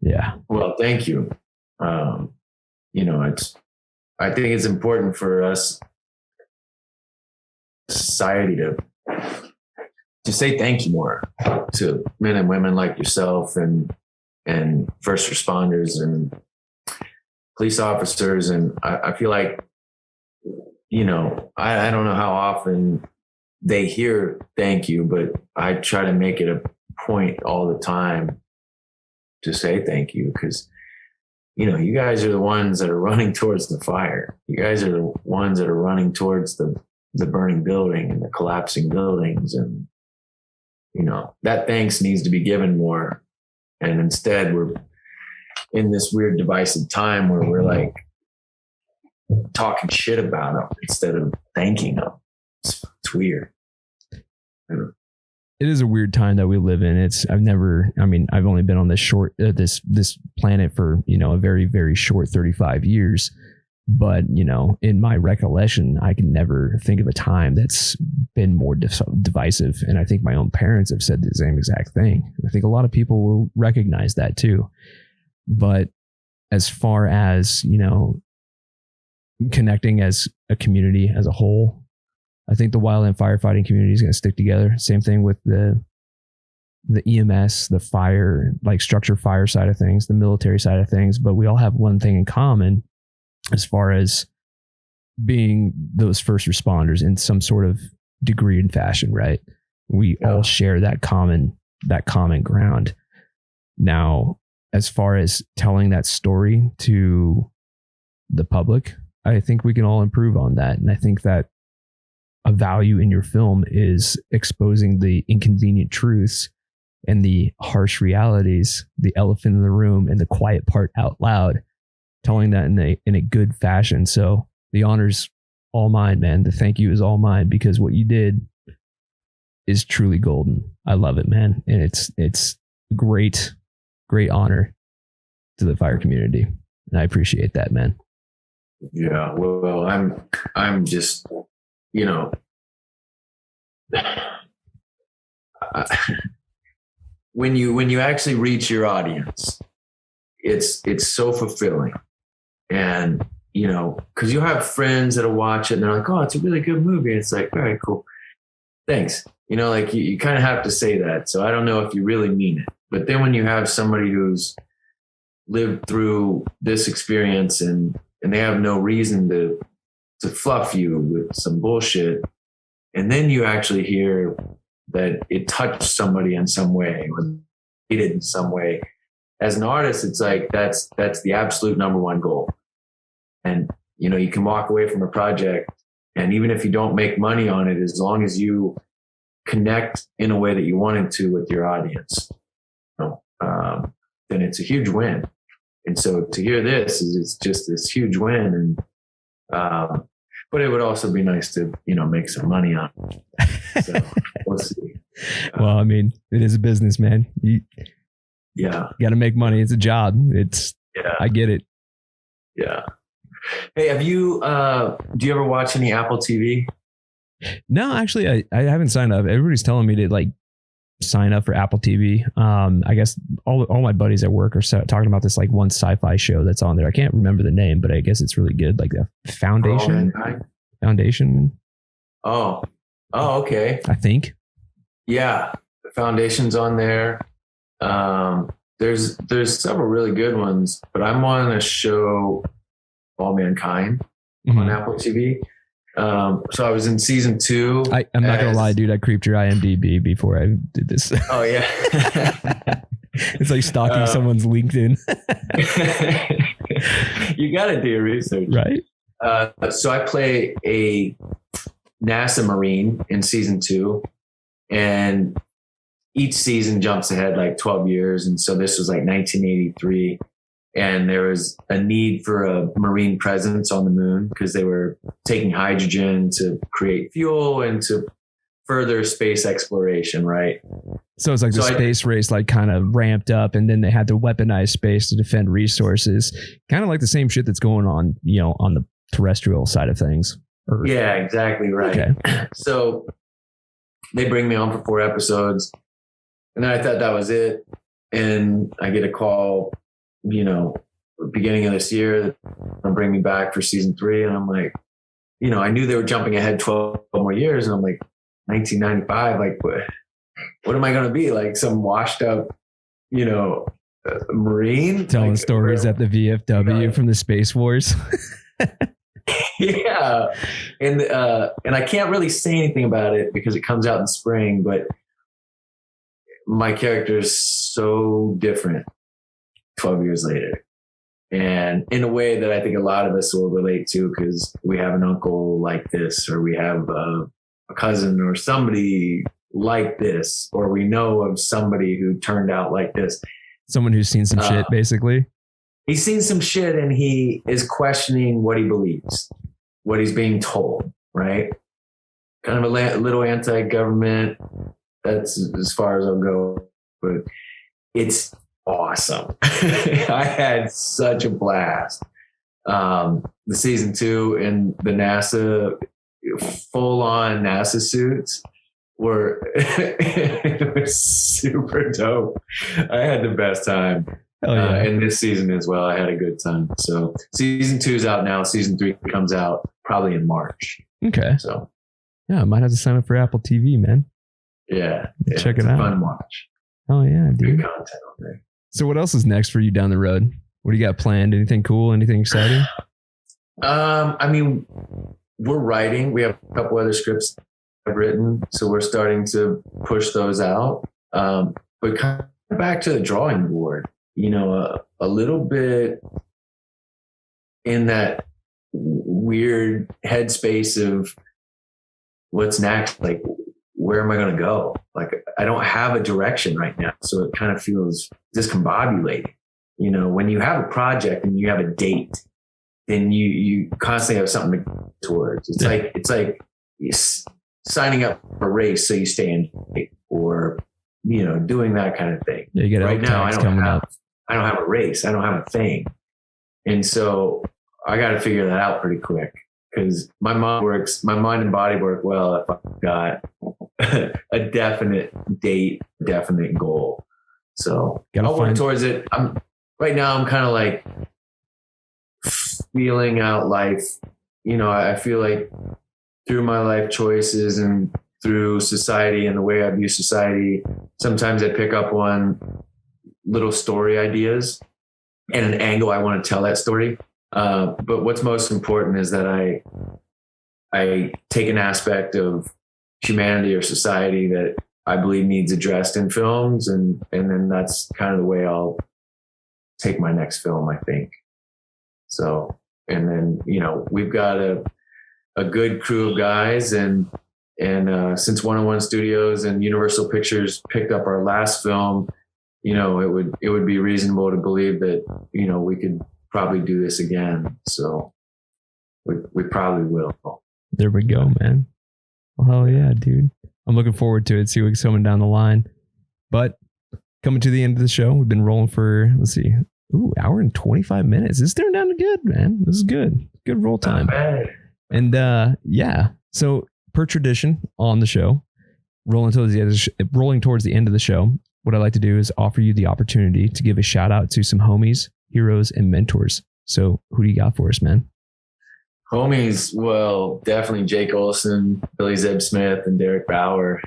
Yeah. Well, thank you. I think it's important for us, society, to say thank you more to men and women like yourself and first responders and police officers. And I feel like, I don't know how often they hear thank you, but I try to make it a point all the time to say thank you, because, you guys are the ones that are running towards the fire. You guys are the ones that are running towards the burning building and the collapsing buildings. And, that thanks needs to be given more. And instead we're in this weird divisive time where we're like talking shit about them instead of thanking them. It's weird. It is a weird time that we live in. I've only been on this this planet for, a very, very short 35 years. But, in my recollection, I can never think of a time that's been more divisive. And I think my own parents have said the same exact thing. I think a lot of people will recognize that too. But as far as, connecting as a community as a whole, I think the wildland firefighting community is going to stick together. Same thing with the EMS, the fire, like structure fire side of things, the military side of things. But we all have one thing in common as far as being those first responders in some sort of degree and fashion, right? We all share that common ground. Now, as far as telling that story to the public, I think we can all improve on that. And I think that a value in your film is exposing the inconvenient truths and the harsh realities, the elephant in the room and the quiet part out loud, telling that in a good fashion. So the honor's all mine, man. The thank you is all mine, because what you did is truly golden. I love it, man. And it's great honor to the fire community. And I appreciate that, man. Yeah. Well, I'm just, you know, when you actually reach your audience, it's so fulfilling. And, you know, cause you have friends that'll watch it and they're like, oh, it's a really good movie. And it's like, all right, cool. Thanks. You know, like you kind of have to say that. So I don't know if you really mean it, but then when you have somebody who's lived through this experience and they have no reason to fluff you with some bullshit, and then you actually hear that it touched somebody in some way or it in some way. As an artist, it's like that's the absolute number one goal. And you know, you can walk away from a project, and even if you don't make money on it, as long as you connect in a way that you wanted to with your audience, you know, then it's a huge win. And so to hear this is it's just this huge win. And but it would also be nice to, you know, make some money on it. So we'll see. Well, I mean, it is a business, man. You got to make money. It's a job. I get it. Yeah. Hey, do you ever watch any Apple TV? No, actually, I haven't signed up. Everybody's telling me to like sign up for Apple TV. I guess all my buddies at work are talking about this like one sci-fi show that's on there. I can't remember the name, but I guess it's really good. Like the Foundation. Oh, okay. I think. Yeah, the Foundation's on there. There's several really good ones, but I'm on a show, All Mankind, on Apple TV. So I was in season 2. I'm not gonna lie, dude. I creeped your IMDb before I did this. Oh yeah. It's like stalking someone's LinkedIn. You got to do your research, right? So I play a NASA Marine in season 2, and each season jumps ahead like 12 years. And so this was like 1983. And there was a need for a Marine presence on the moon because they were taking hydrogen to create fuel and to further space exploration, right? So it's like the space race like kind of ramped up, and then they had to weaponize space to defend resources. Kind of like the same shit that's going on, you know, on the terrestrial side of things. Earth. Yeah, exactly right. Okay. So they bring me on for 4 episodes, and then I thought that was it. And I get a call, you know, beginning of this year, they'll bring me back for season 3. And I'm like, you know, I knew they were jumping ahead 12 more years. And I'm like, 1995, like, what am I going to be? Like some washed up, you know, Marine? Telling like, stories at the VFW, you know, from the Space Wars. Yeah. And I can't really say anything about it because it comes out in spring, but my character is so different 12 years later. And in a way that I think a lot of us will relate to, because we have an uncle like this, or we have a cousin or somebody like this, or we know of somebody who turned out like this. Someone who's seen some shit, basically. He's seen some shit and he is questioning what he believes, what he's being told, right? Kind of a little anti-government. That's as far as I'll go. But it's awesome. I had such a blast. The season 2 and the NASA, full on NASA suits were, it was super dope. I had the best time. And this season as well, I had a good time. So season 2 is out now. Season 3 comes out probably in March. Okay. So yeah, I might have to sign up for Apple TV, man. Yeah. Check it out. Fun watch. Oh yeah, dude. Good content on there. So what else is next for you down the road? What do you got planned? Anything cool? Anything exciting? I mean, we're writing. We have a couple other scripts I've written, so we're starting to push those out. But kind of back to the drawing board. a little bit in that weird headspace of what's next. Like, where am I going to go? Like, I don't have a direction right now. So it kind of feels discombobulating. When you have a project and you have a date, then you constantly have something to go towards. It's like signing up for a race so you stay in shape, or doing that kind of thing. Yeah, you get right now I don't have a race. I don't have a thing. And so I got to figure that out pretty quick, because my mind and body work well if I've got a definite date, definite goal. So I'll work towards it. Right now I'm kind of like feeling out life. I feel like through my life choices and through society and the way I view society, sometimes I pick up on little story ideas and an angle I want to tell that story. But what's most important is that I take an aspect of humanity or society that I believe needs addressed in films, and then that's kind of the way I'll take my next film, I think. So, and then we've got a good crew of guys, and since 101 Studios and Universal Pictures picked up our last film, it would be reasonable to believe that we could probably do this again. So we probably will. There we go, man. Well, hell yeah, dude. I'm looking forward to it. See what's coming down the line. But coming to the end of the show, we've been rolling for, let's see, hour and 25 minutes. This turned out good, man. This is good. Good roll time. Not bad. And yeah, so per tradition on the show, rolling towards the end of the show, what I like to do is offer you the opportunity to give a shout out to some homies, heroes, and mentors. So who do you got for us, man? Homies, well, definitely Jake Olson, Billy Zeb Smith, and Derek Bauer.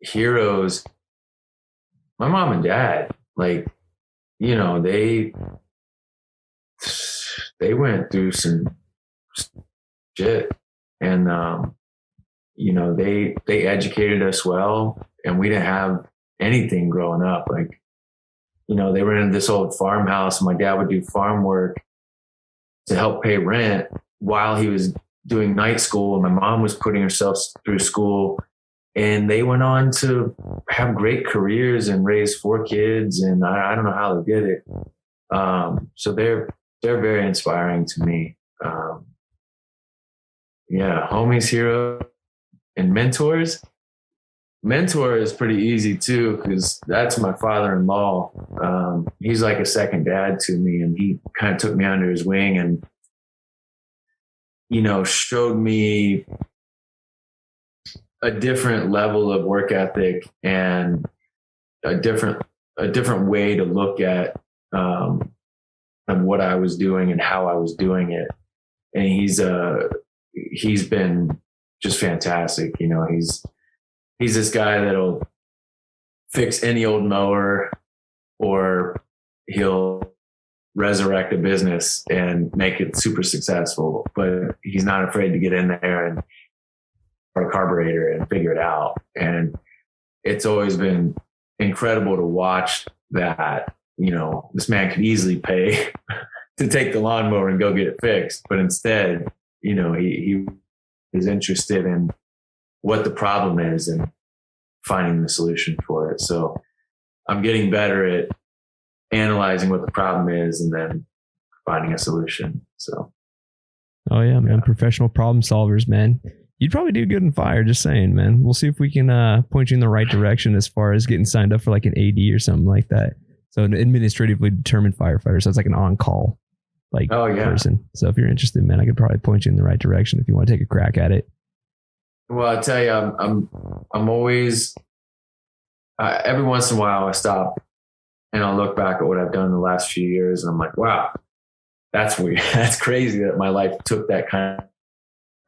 Heroes, my mom and dad, like, they went through some shit, and they educated us well, and we didn't have anything growing up. Like, they rented this old farmhouse, and my dad would do farm work to help pay rent while he was doing night school, and my mom was putting herself through school, and they went on to have great careers and raise 4 kids, and I don't know how they did it. So they're very inspiring to me. Yeah, homies, hero, and mentors. Mentor is pretty easy too, because that's my father-in-law. He's like a second dad to me, and he kind of took me under his wing and, showed me a different level of work ethic and a different way to look at what I was doing and how I was doing it. And he's been just fantastic. He's this guy that'll fix any old mower, or he'll resurrect a business and make it super successful, but he's not afraid to get in there and a carburetor and figure it out. And it's always been incredible to watch that. This man could easily pay to take the lawnmower and go get it fixed, but instead, he is interested in what the problem is and finding the solution for it. So I'm getting better at analyzing what the problem is and then finding a solution. So. Oh yeah, man. Professional problem solvers, man. You'd probably do good in fire. Just saying, man. We'll see if we can point you in the right direction as far as getting signed up for like an AD or something like that. So an administratively determined firefighter. So it's like an on-call person. So if you're interested, man, I could probably point you in the right direction if you want to take a crack at it. Well, I tell you, I'm always, every once in a while I stop and I'll look back at what I've done in the last few years, and I'm like, wow, that's weird. That's crazy that my life took that kind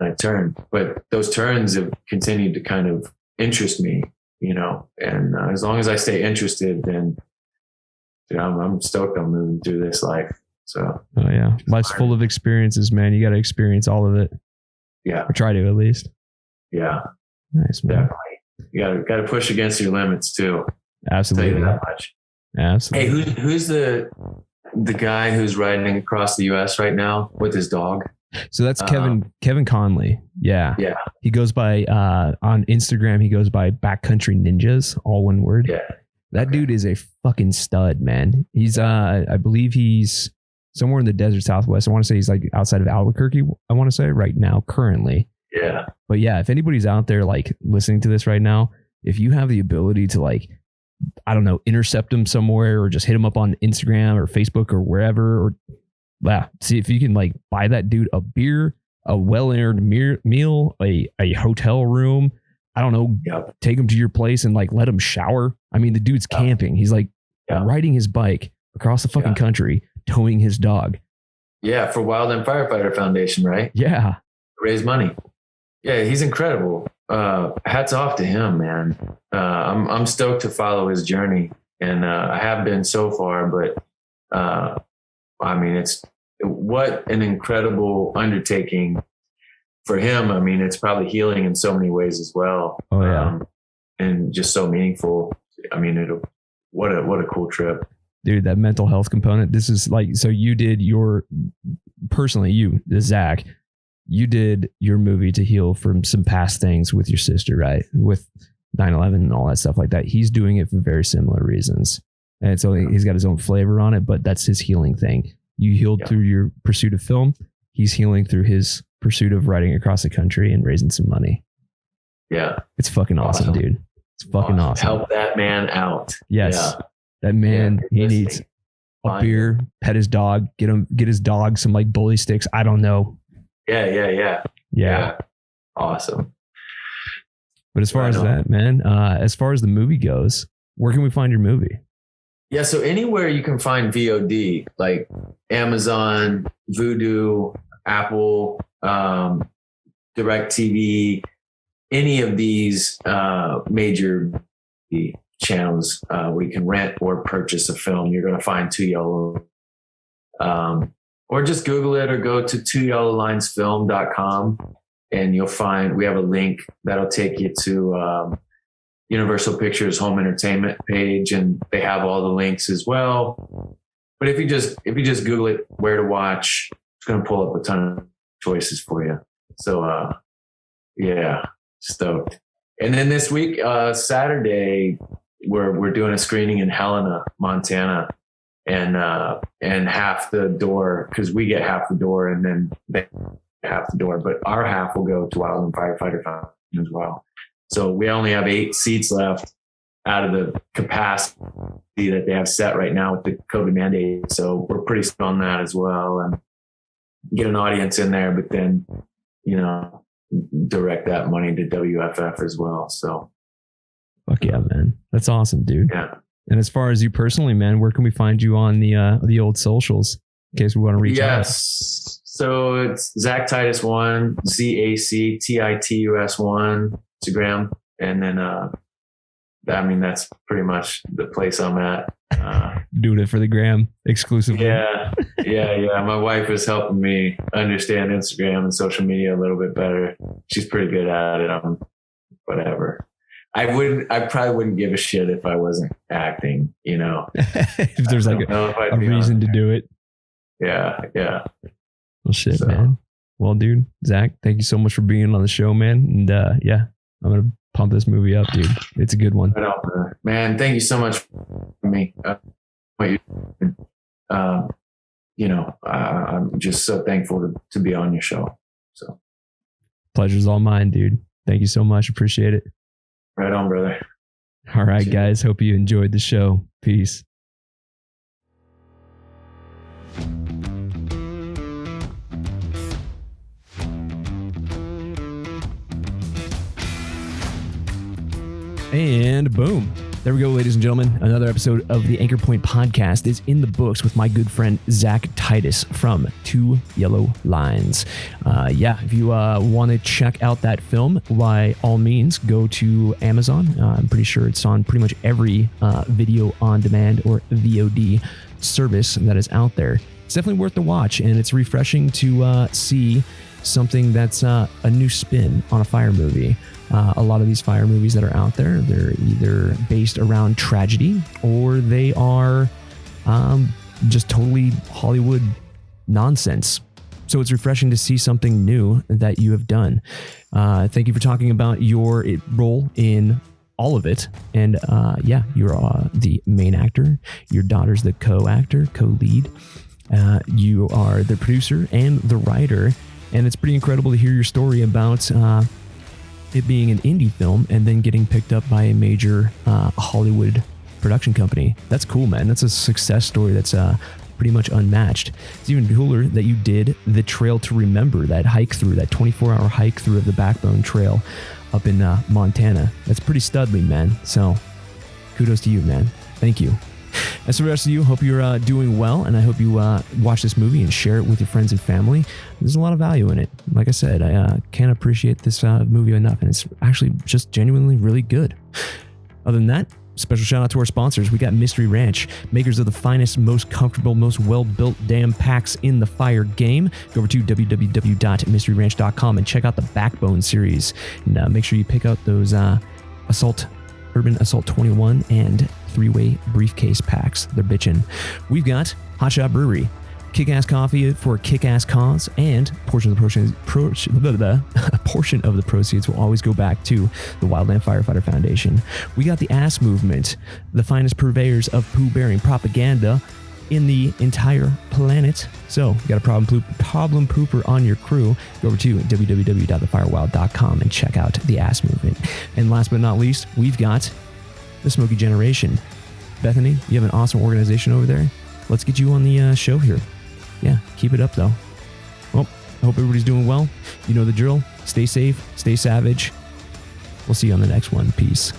of turn. But those turns have continued to kind of interest me, and as long as I stay interested, then I'm stoked I'm moving through this life. So, oh yeah, life's full of experiences, man. You got to experience all of it. Yeah, or try to at least. Yeah, nice, man. Definitely. You got to push against your limits too. Absolutely. I'll tell you that much. Absolutely. Hey, who's the guy who's riding across the U.S. right now with his dog? So that's Kevin Conley. Yeah. Yeah. He goes by on Instagram. He goes by Backcountry Ninjas, all one word. Yeah. That dude is a fucking stud, man. He's I believe he's somewhere in the desert Southwest. I want to say he's like outside of Albuquerque. I want to say right now, currently. Yeah. But yeah, if anybody's out there like listening to this right now, if you have the ability to like, I don't know, intercept him somewhere or just hit him up on Instagram or Facebook or wherever, or see if you can like buy that dude a beer, a well-earned meal, a hotel room. I don't know, take him to your place and like let him shower. I mean, the dude's camping. He's like riding his bike across the fucking country, towing his dog. Yeah, for Wildland Firefighter Foundation, right? Yeah. Raise money. Yeah, he's incredible. Hats off to him, man. I'm stoked to follow his journey, and I have been so far. But I mean, it's what an incredible undertaking for him. I mean, it's probably healing in so many ways as well. Oh yeah, and just so meaningful. I mean, what a cool trip, dude. That mental health component. This is like, so you did Zach. You did your movie to heal from some past things with your sister, right? With 9/11 and all that stuff like that. He's doing it for very similar reasons. And so he's got his own flavor on it, but that's his healing thing. You healed through your pursuit of film. He's healing through his pursuit of riding across the country and raising some money. Yeah. It's fucking awesome, dude. It's fucking awesome. Help that man out. Yes. Yeah. That man, he needs a beer, pet his dog, get his dog some like bully sticks. I don't know. Yeah. Awesome. But as far as that, man, as far as the movie goes, where can we find your movie? Yeah, so anywhere you can find VOD, like Amazon, Vudu, Apple, DirecTV, any of these major channels where you can rent or purchase a film, you're going to find Two Yellow. Or just Google it or go to twoyellowlinesfilm.com and you'll find we have a link that'll take you to Universal Pictures home entertainment page, and they have all the links as well. But if you just Google it, where to watch, it's going to pull up a ton of choices for you. So yeah, stoked. And then this week, Saturday, we're doing a screening in Helena, Montana. And half the door, because we get half the door and then they get half the door, but our half will go to Wildland Firefighter Foundation as well. So we only have 8 seats left out of the capacity that they have set right now with the COVID mandate. So we're pretty stoked on that as well, and get an audience in there, but then, direct that money to WFF as well. So. Fuck yeah, man. That's awesome, dude. Yeah. And as far as you personally, man, where can we find you on the old socials in case we want to reach out? Yes. So it's Zac Titus 1, ZACTITUS 1, Instagram. And then, that's pretty much the place I'm at. Doing it for the gram exclusively. Yeah. My wife is helping me understand Instagram and social media a little bit better. She's pretty good at it. Whatever. I probably wouldn't give a shit if I wasn't acting, if there's like a reason to do it. Yeah. Well, shit, man. Well, dude, Zach, thank you so much for being on the show, man. And I'm going to pump this movie up, dude. It's a good one. Right on, man. Thank you so much for me. I'm just so thankful to be on your show. So pleasure's all mine, dude. Thank you so much. Appreciate it. Right on, brother. All right, guys. Hope you enjoyed the show. Peace. And boom. There we go, ladies and gentlemen. Another episode of the Anchor Point podcast is in the books with my good friend Zac Titus from Two Yellow Lines. If you want to check out that film, by all means, go to Amazon. I'm pretty sure it's on pretty much every video on demand or VOD service that is out there. It's definitely worth the watch, and it's refreshing to see something that's a new spin on a fire movie. A lot of these fire movies that are out there, they're either based around tragedy or they are just totally Hollywood nonsense. So it's refreshing to see something new that you have done. Thank you for talking about your role in all of it. And yeah, you're the main actor. Your daughter's the co-actor, co-lead. You are the producer and the writer. And it's pretty incredible to hear your story about it being an indie film and then getting picked up by a major Hollywood production company. That's cool, man. That's a success story that's pretty much unmatched. It's even cooler that you did the Trail to Remember, that hike through, that 24-hour hike through of the Backbone Trail up in Montana. That's pretty studly, man. So kudos to you, man. Thank you. As for the rest of you, hope you're doing well, and I hope you watch this movie and share it with your friends and family. There's a lot of value in it. Like I said, I can't appreciate this movie enough, and it's actually just genuinely really good. Other than that, special shout out to our sponsors. We got Mystery Ranch, makers of the finest, most comfortable, most well-built damn packs in the fire game. Go over to www.mysteryranch.com and check out the Backbone series. And make sure you pick out those Urban Assault 21 and 3-way briefcase packs. They're bitchin'. We've got Hot Shot Brewery, kick-ass coffee for a kick-ass cause, and a portion of the proceeds will always go back to the Wildland Firefighter Foundation. We got the Ass Movement, the finest purveyors of poo-bearing propaganda in the entire planet. So, you got a problem pooper on your crew, go over to www.thefirewild.com and check out the Ass Movement. And last but not least, we've got the Smoky Generation. Bethany, you have an awesome organization over there. Let's get you on the show here. Yeah, keep it up though. Well, I hope everybody's doing well. You know the drill. Stay safe, stay savage. We'll see you on the next one. Peace.